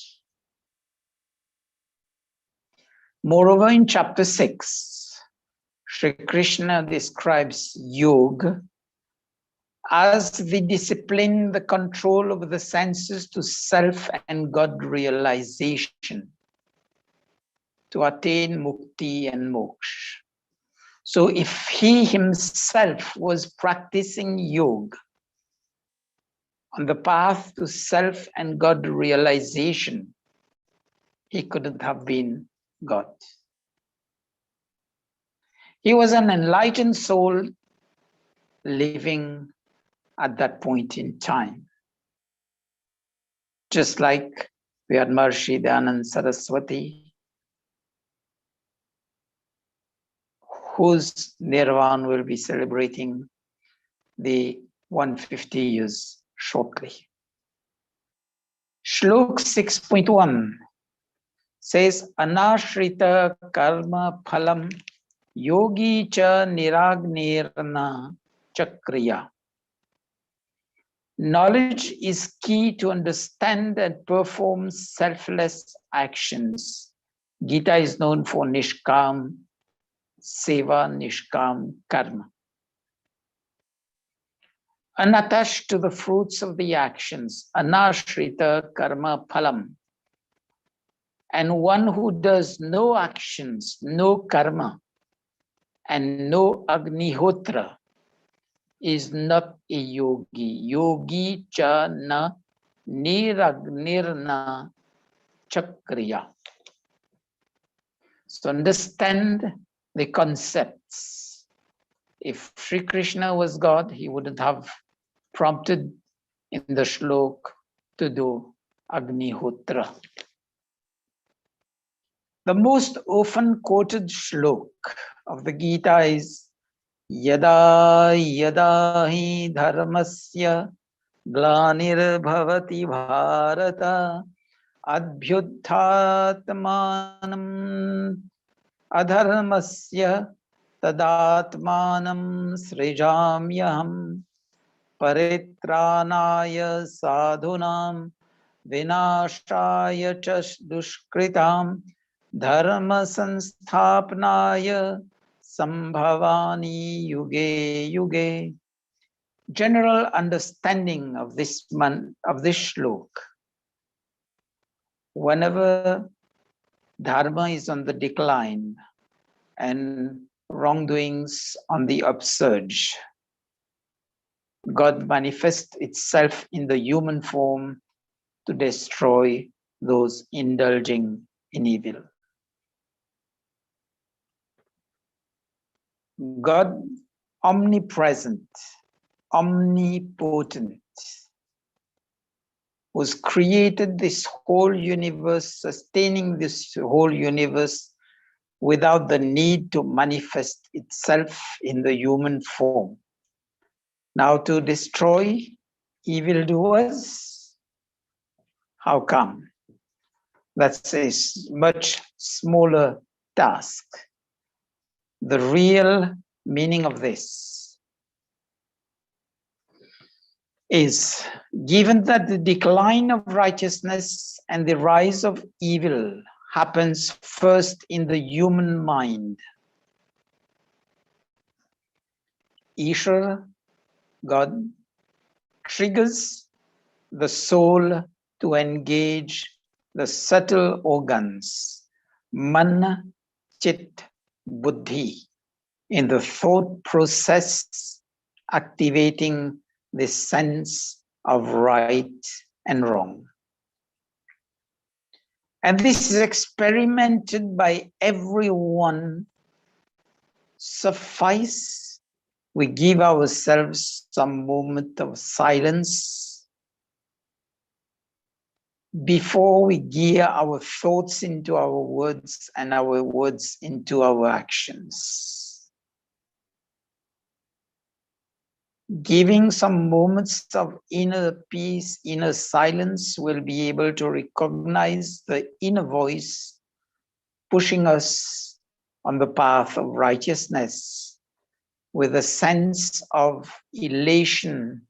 Moreover, in chapter 6, Sri Krishna describes yoga as the discipline, the control of the senses to self and God realization, to attain mukti and moksha. So if he himself was practicing yoga on the path to self and God realization, he couldn't have been God. He was an enlightened soul living at that point in time. Just like we had Maharishi Dayananda Saraswati, whose Nirvana will be celebrating the 150 years shortly. Shlok 6.1 says, Anashrita karma phalam yogi cha niragnirna chakriya. Knowledge is key to understand and perform selfless actions. Gita is known for Nishkam Seva, Nishkam Karma. Unattached to the fruits of the actions, Anashrita Karma Phalam. And one who does no actions, no karma, and no Agnihotra is not a yogi. Yogi cha na niragnirna chakriya. So understand the concepts. If Sri Krishna was God, he wouldn't have prompted in the shlok to do Agnihotra. The most often quoted shlok of the Gita is Yada yada hi dharmasya glanir bhavati bharata adbhyuthatmanam adharmasya tadatmanam srijamyaham paritranaya sadhunam vinashaya cha dushkritam dharma sanstapnaya Sambhavani yuge yuge. General understanding of this shlok. Whenever dharma is on the decline and wrongdoings on the upsurge, God manifests itself in the human form to destroy those indulging in evil. God, omnipresent, omnipotent, who's created this whole universe, sustaining this whole universe without the need to manifest itself in the human form. Now to destroy evildoers, how come? That's a much smaller task. The real meaning of this is, given that the decline of righteousness and the rise of evil happens first in the human mind, Ishvara, God, triggers the soul to engage the subtle organs, man, chit, buddhi, in the thought process, activating the sense of right and wrong. And this is experimented by everyone. Suffice we give ourselves some moment of silence before we gear our thoughts into our words and our words into our actions. Giving some moments of inner peace, inner silence, will be able to recognize the inner voice pushing us on the path of righteousness with a sense of elation,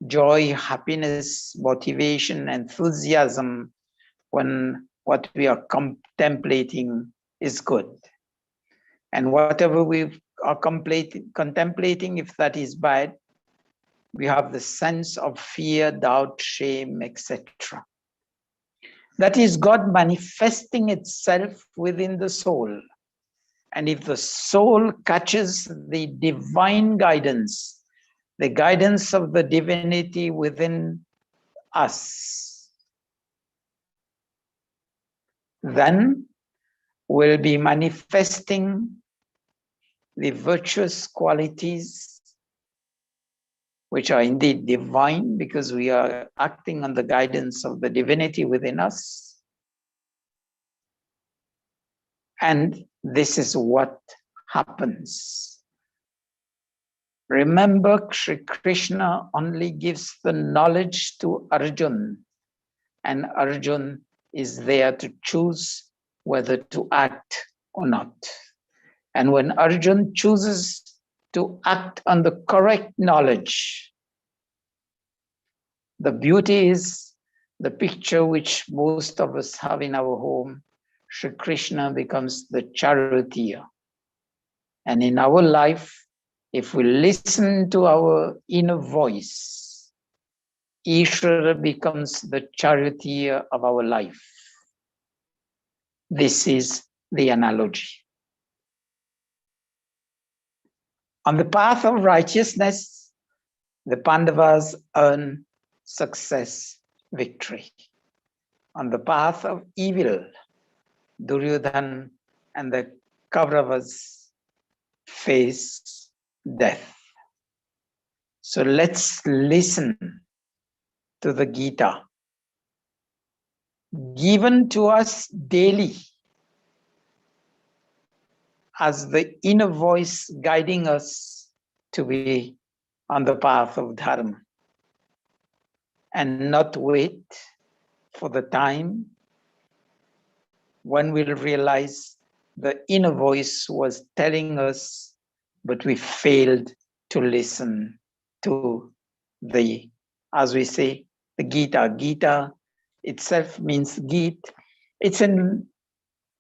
joy, happiness, motivation, enthusiasm when what we are contemplating is good. And whatever we are contemplating, if that is bad, we have the sense of fear, doubt, shame, etc. That is God manifesting itself within the soul. And if the soul catches the divine guidance, the guidance of the divinity within us, then we'll be manifesting the virtuous qualities, which are indeed divine because we are acting on the guidance of the divinity within us. And this is what happens. Remember, Sri Krishna only gives the knowledge to Arjuna, and Arjuna is there to choose whether to act or not. And when Arjuna chooses to act on the correct knowledge, the beauty is the picture which most of us have in our home. Sri Krishna becomes the charioteer. And in our life, if we listen to our inner voice, Ishvara becomes the charioteer of our life. This is the analogy. On the path of righteousness, the Pandavas earn success, victory. On the path of evil, Duryodhana and the Kauravas face death. So let's listen to the Gita, given to us daily as the inner voice guiding us to be on the path of Dharma, and not wait for the time when we'll realize the inner voice was telling us, but we failed to listen to the, as we say, the Gita. Gita itself means Geet. It's a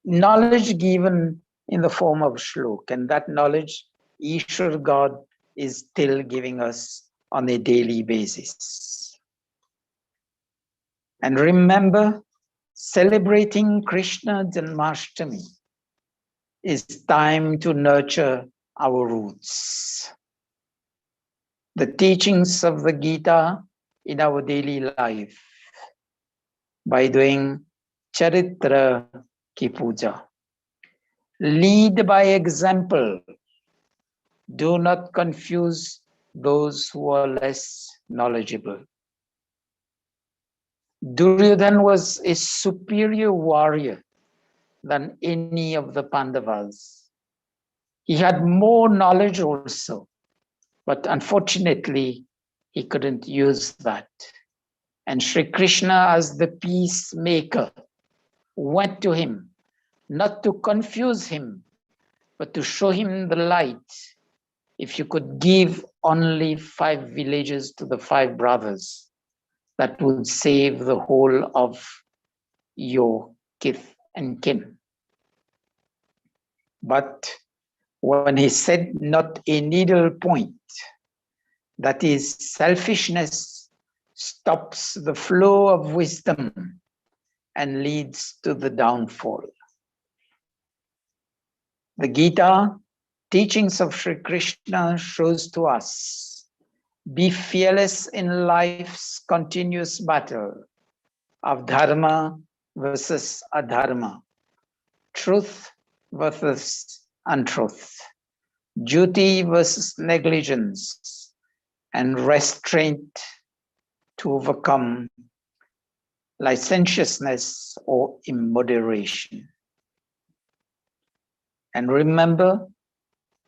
knowledge given in the form of shlok, and that knowledge, Ishvara God is still giving us on a daily basis. And remember, celebrating Krishna Janmashtami is time to nurture our roots. The teachings of the Gita in our daily life by doing Charitra ki puja. Lead by example. Do not confuse those who are less knowledgeable. Duryodhana was a superior warrior than any of the Pandavas. He had more knowledge also, but unfortunately, he couldn't use that. And Sri Krishna, as the peacemaker, went to him, not to confuse him, but to show him the light. If you could give only 5 villages to the 5 brothers, that would save the whole of your kith and kin. But when he said not a needle point, that is, selfishness stops the flow of wisdom and leads to the downfall. The Gita teachings of Sri Krishna shows to us, be fearless in life's continuous battle of dharma versus adharma, truth versus untruth, duty versus negligence, and restraint to overcome licentiousness or immoderation. And remember,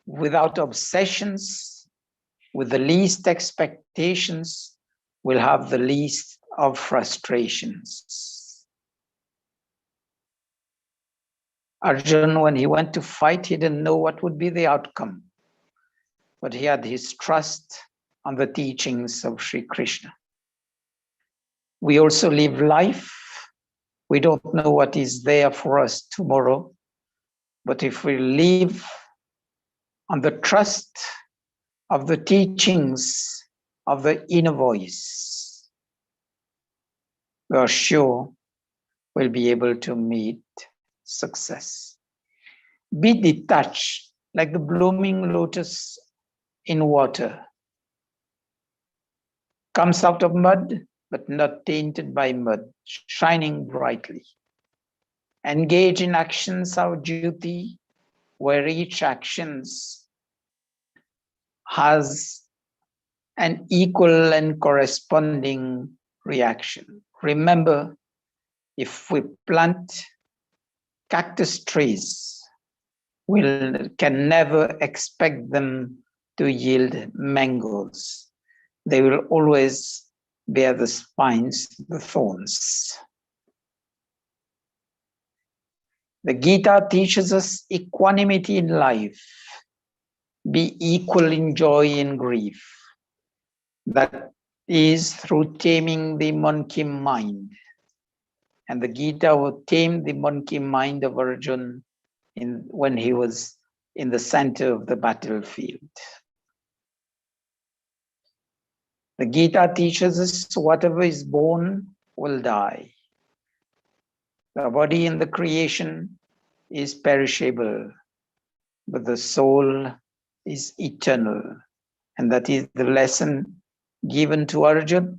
without obsessions, with the least expectations, we'll have the least of frustrations. Arjun, when he went to fight, he didn't know what would be the outcome, but he had his trust on the teachings of Sri Krishna. We also live life. We don't know what is there for us tomorrow, but if we live on the trust of the teachings of the inner voice, we are sure we'll be able to meet success. Be detached like the blooming lotus in water. Comes out of mud, but not tainted by mud, shining brightly. Engage in actions of duty, where each actions has an equal and corresponding reaction. Remember, if we plant cactus trees, we can never expect them to yield mangoes. They will always bear the spines, the thorns. The Gita teaches us equanimity in life. Be equal in joy and grief. That is through taming the monkey mind. And the Gita would tame the monkey mind of Arjuna when he was in the center of the battlefield. The Gita teaches us whatever is born will die. The body in the creation is perishable, but the soul is eternal. And that is the lesson given to Arjuna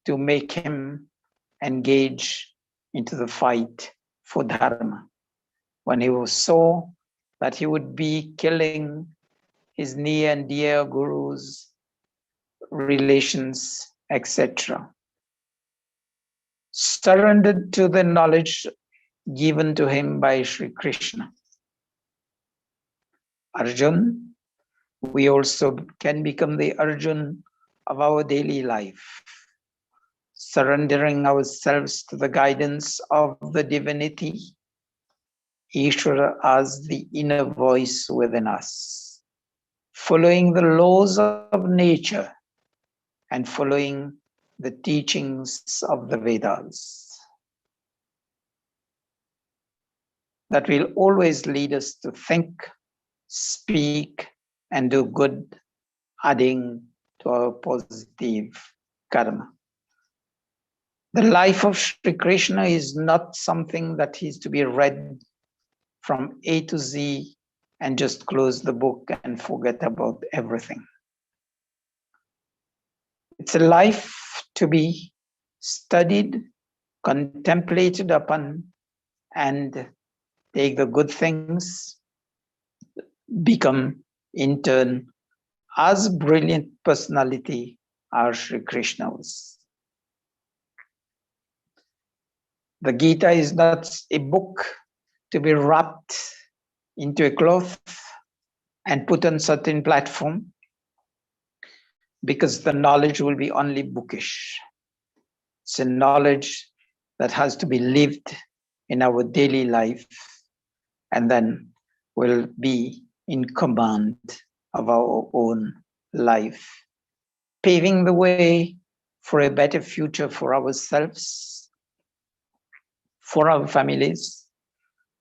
to make him engage into the fight for dharma. When he saw that he would be killing his near and dear gurus, relations, etc., surrendered to the knowledge given to him by Sri Krishna. Arjun, we also can become the Arjun of our daily life, surrendering ourselves to the guidance of the divinity, Ishvara as the inner voice within us, following the laws of nature and following the teachings of the Vedas. That will always lead us to think, speak, and do good, adding to our positive karma. The life of Sri Krishna is not something that is to be read from A to Z and just close the book and forget about everything. It's a life to be studied, contemplated upon, and take the good things, become in turn as brilliant personality as Sri Krishna was. The Gita is not a book to be wrapped into a cloth and put on certain platform, because the knowledge will be only bookish. It's a knowledge that has to be lived in our daily life, and then will be in command of our own life, paving the way for a better future for ourselves, for our families,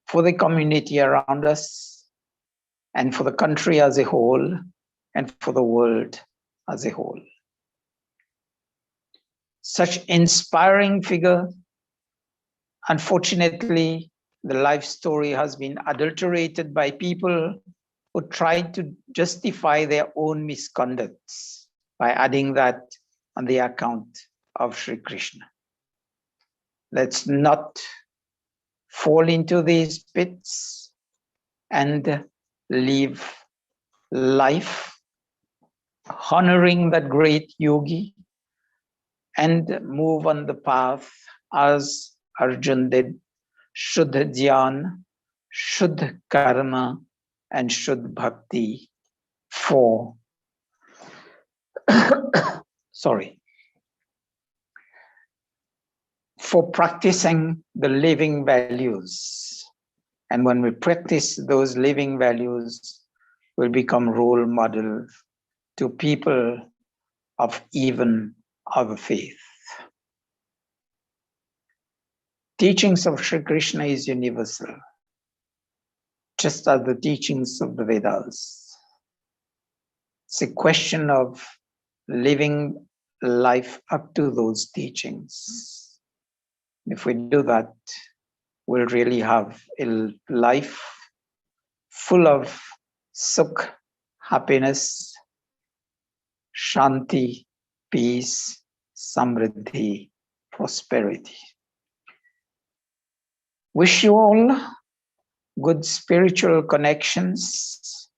for the community around us, and for the country as a whole, and for the world as a whole. Such inspiring figure. Unfortunately, the life story has been adulterated by people who tried to justify their own misconducts by adding that on the account of Sri Krishna. Let's not fall into these pits and live life honoring that great yogi and move on the path as Arjun did, Shuddha Dhyan, Shuddha Karma, and Shuddha Bhakti for for practicing the living values. And when we practice those living values, we'll become role model to people of even other faith. Teachings of Sri Krishna is universal, just as the teachings of the Vedas. It's a question of living life up to those teachings. If we do that, we'll really have a life full of sukh, happiness, shanti, peace, samriddhi, prosperity. Wish you all good spiritual connections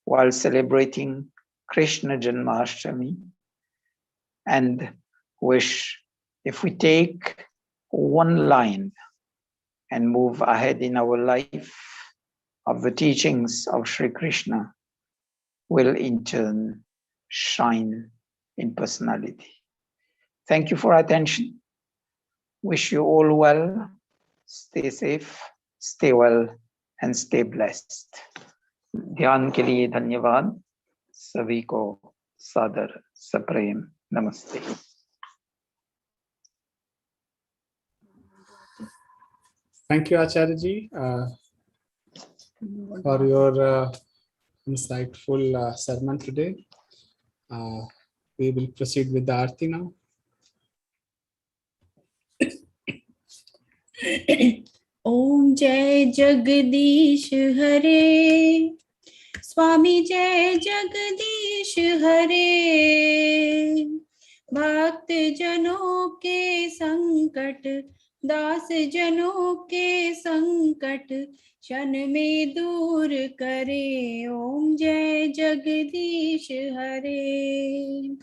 while celebrating Krishna Janmashtami, and wish, if we take one line and move ahead in our life of the teachings of Sri Krishna, will in turn shine in personality. Thank you for attention. Wish you all well. Stay safe, stay well, and stay blessed. ध्यान के लिए धन्यवाद. सभी को सादर सप्रेम नमस्ते. Thank you, Acharya ji, for your insightful sermon today. We will proceed with the Aarti now. ओम जय जगदीश हरे, स्वामी जय जगदीश हरे, भक्त जनों के संकट, दास जनों के संकट क्षण में दूर करे। ओम जय जगदीश हरे।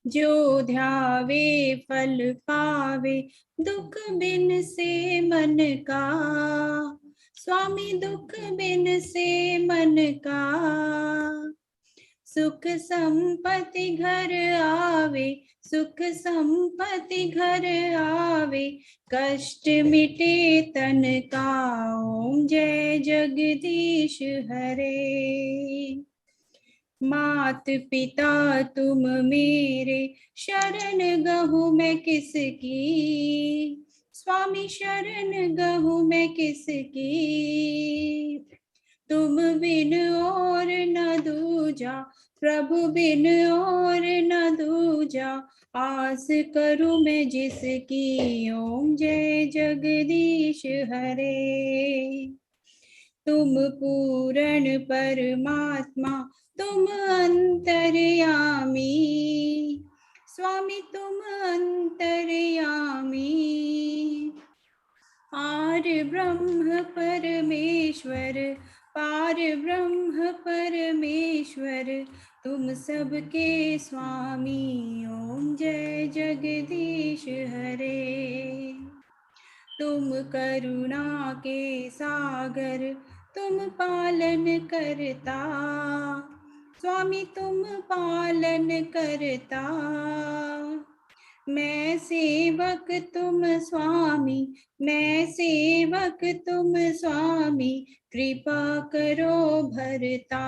जो ध्यावे फल पावे, दुख बिन से मन का, स्वामी दुख बिन से मन का, सुख संपत्ति घर आवे, सुख संपत्ति घर आवे, कष्ट मिटे तन का। ओम जय जगदीश हरे। मात पिता तुम मेरे, शरण गहूँ मैं किसकी, स्वामी शरण गहूँ मैं किसकी, तुम बिन और न दूजा, प्रभु बिन और न दूजा, आस करूँ मैं जिसकी। ओम जय जगदीश हरे। तुम पूर्ण परमात्मा, तुम अंतर्यामी, स्वामी तुम अंतर्यामी, आर ब्रह्म परमेश्वर, पार ब्रह्म परमेश्वर, तुम सबके स्वामी। ओम जय जगदीश हरे। तुम करुणा के सागर, तुम पालन करता, स्वामी तुम पालन करता। मैं सेवक तुम स्वामी, मैं सेवक तुम स्वामी, कृपा करो भरता।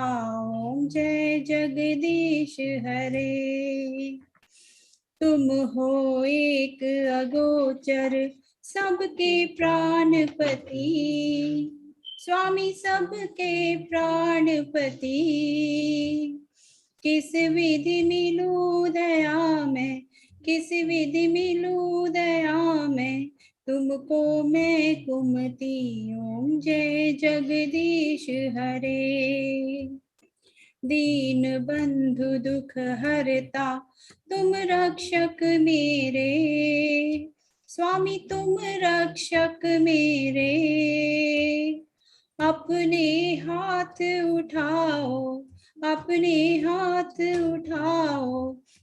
ओम जय जगदीश हरे। तुम हो एक अगोचर, सबके प्राणपति, स्वामी सबके प्राणपति। किस विधि मिलूं दया मैं, किस विधि मिलूं दया मैं, तुमको मैं कुमति। ओम जय जगदीश हरे। दीन बंधु दुख हरता, तुम रक्षक मेरे, स्वामी तुम रक्षक मेरे। अपने हाथ उठाओ, अपने हाथ उठाओ,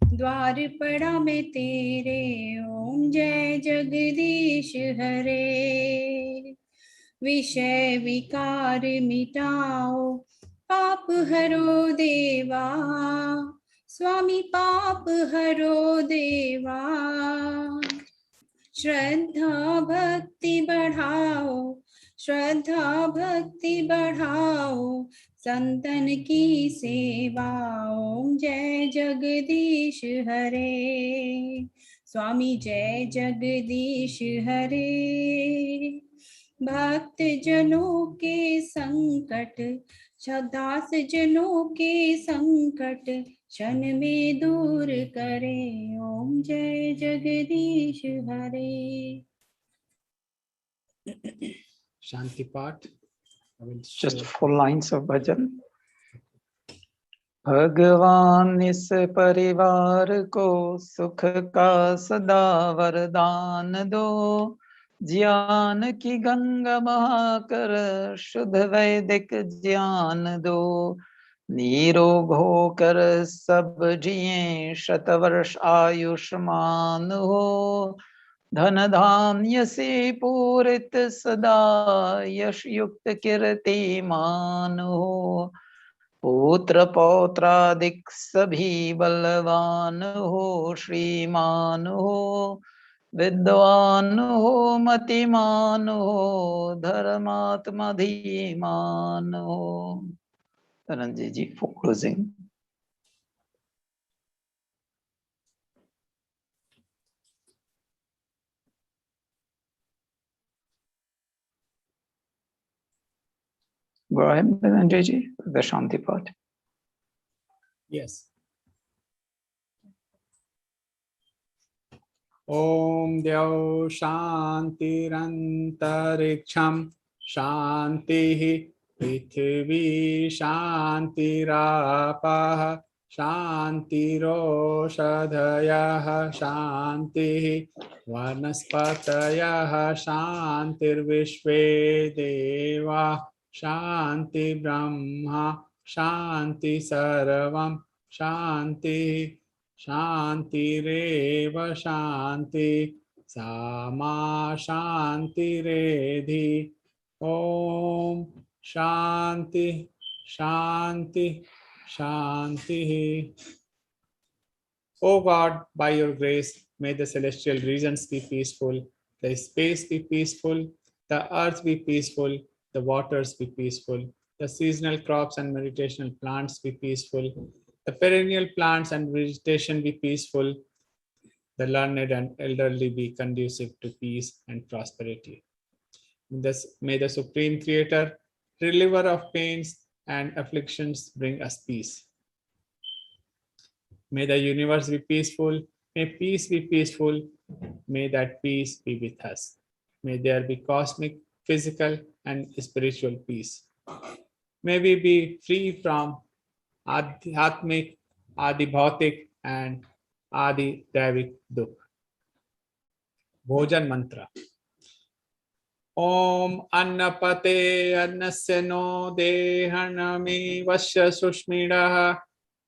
द्वार पड़ा मैं तेरे। ओम जय जगदीश हरे। विषय विकार मिटाओ, पाप हरो देवा, स्वामी पाप हरो देवा। श्रद्धा भक्ति बढ़ाओ, श्रद्धा भक्ति बढ़ाओ, संतन की सेवा। ओम जय जगदीश हरे, स्वामी जय जगदीश हरे। भक्त जनों के संकट, दास जनों के संकट, क्षण में दूर करे। ओम जय जगदीश हरे। Shanti part. I will Just share. 4 lines of bhajan. भगवान इस परिवार को सुख का सदा वरदान दो, ज्ञान की गंगा बहाकर शुद्ध वैदिक ज्ञान दो। निरोग होकर सब जिए शतवर्ष आयुष्मान हो, धन धान्य से पूरित सदा यश युक्त कीर्तिमान हो। पुत्र पौत्रादिक सभी बलवान हो, श्रीमान हो, विद्वान हो, मतिमान हो, धर्मात्मा धीमान हो। Ranjit ji for closing. Go ahead, Ranjit ji, the Shanti part. Yes. Om Dhyau ShantirantarikshamShantihi Prithvi Shantirapah Shantiroshadhayah Shantihi Vanaspatayah Shantirvishve Deva Shanti Brahma Shanti Sarvam Shanti शांतिरेव Shanti Sama शांतिरेधि। Om Shanti Shanti Shanti. O God, by your grace, may the celestial regions be peaceful, the space be peaceful, the earth be peaceful, the waters be peaceful, the seasonal crops and meditational plants be peaceful, the perennial plants and vegetation be peaceful, the learned and elderly be conducive to peace and prosperity. Thus, may the Supreme Creator, reliever of pains and afflictions, bring us peace. May the universe be peaceful. May peace be peaceful. May that peace be with us. May there be cosmic, physical, and spiritual peace. May we be free from Adhyatmic, Adi Bhautik, and Adi Daivik Dukh. Bhojan Mantra. Om Annapate Annasya no Dehanami Vasya Sushmiraha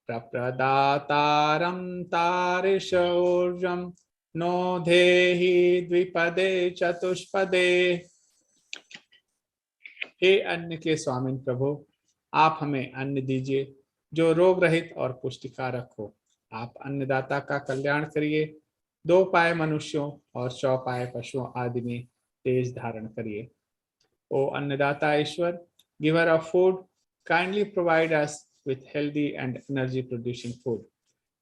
Prapradaataram Tarisha Urjam नो धेहि द्विपदे चतुष्पदे। हे अन्न के स्वामी प्रभु, आप हमें अन्न दीजिए जो रोग रहित और पुष्टिकारक हो। आप अन्नदाता का कल्याण करिए, दो पाए मनुष्यों और चौपाए पशुओं आदि में तेज धारण करिए। ओ अन्नदाता ईश्वर, giver of food, kindly provide us with healthy and energy producing food.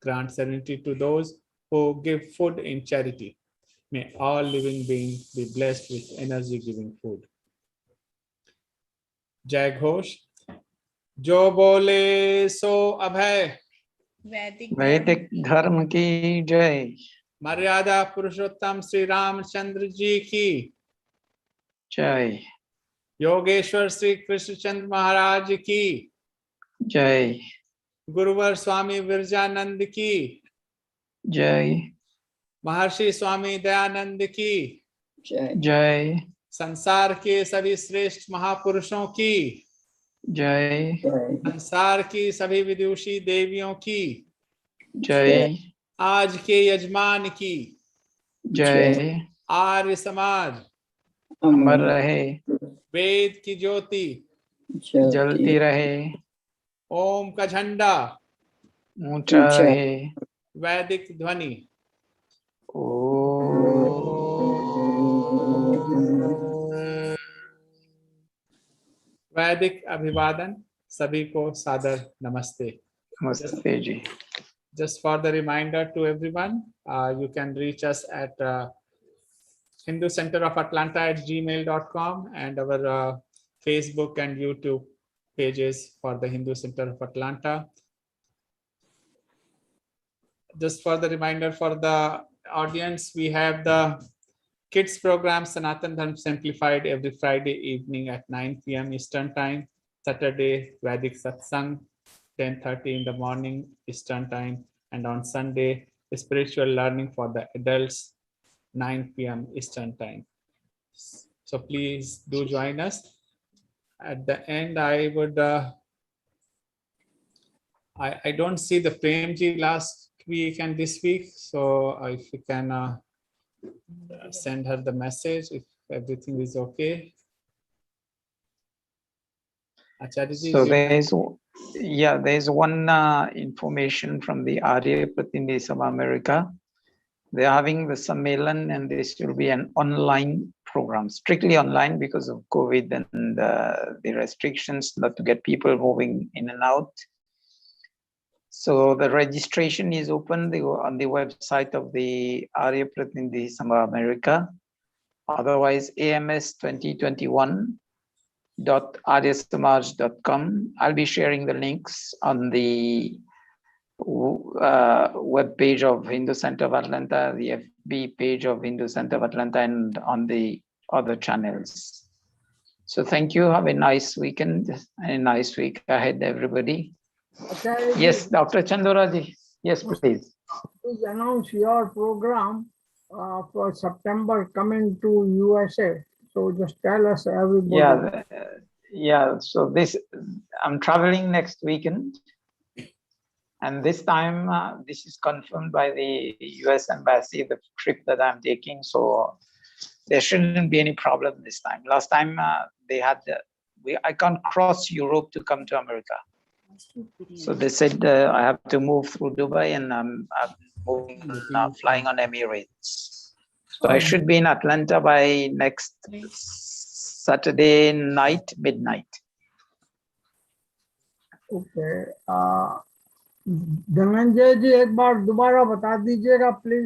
Grant serenity to those who give food in charity. May all living beings be blessed with energy giving food. जय घोष। जो बोले सो अभय। वैदिक वैदिक धर्म की जय। मर्यादा पुरुषोत्तम श्री रामचंद्र जी की जय। योगेश्वर श्री कृष्णचंद्र महाराज की जय। गुरुवर स्वामी विरजानंद की जय। महर्षि स्वामी दयानंद की जय। संसार के सभी श्रेष्ठ महापुरुषों की जय। संसार की सभी विदुषी देवियों की जय। आज के यजमान की जय। आर्य समाज अमर रहे, वेद की ज्योति जलती रहे, ओम का झंडा ऊंचा रहे। वैदिक ध्वनि। वैदिक अभिवादन। सभी को सादर नमस्ते। नमस्ते जी। Just for the reminder to everyone, you can reach us at Hindu Center of Atlanta @gmail.com and our Facebook and YouTube pages for the Hindu Center of Atlanta. Just for the reminder for the audience, we have the kids program Sanatan Dharma Simplified every Friday evening at 9 p.m. Eastern Time. Saturday, Vedic Satsang, 10:30 in the morning Eastern Time. And on Sunday, spiritual learning for the adults, 9 p.m. Eastern Time. So please do join us. At the end, I would, I don't see the Premji last week and this week. So if you can send her the message, if everything is okay. Acharya ji, So there's one information from the Arya Pratindhi Sabha America. They're having the Sammelan, and this will be an online program, strictly online because of COVID and the restrictions not to get people moving in and out. So the registration is open on the website of the Arya Pratindhi Sabha America. Otherwise, ams2021.aryasamaj.com. I'll be sharing the links on the web page of Hindu Center of Atlanta, the FB page of Hindu Center of Atlanta, and on the other channels. So thank you. Have a nice weekend and a nice week ahead, everybody. Okay, Yes, Dr. Chanduraji. Yes, please. please announce your program for September coming to USA. So just tell us everybody. Yeah. So I'm traveling next weekend. And this time, this is confirmed by the US Embassy, the trip that I'm taking. So there shouldn't be any problem this time. Last time they had, I can't cross Europe to come to America. So they said I have to move through Dubai, and I'm moving, flying on Emirates. So I should be in Atlanta by next Saturday night, midnight. Okay. Dhananjay जी एक बार दोबारा बता दीजिएगा please.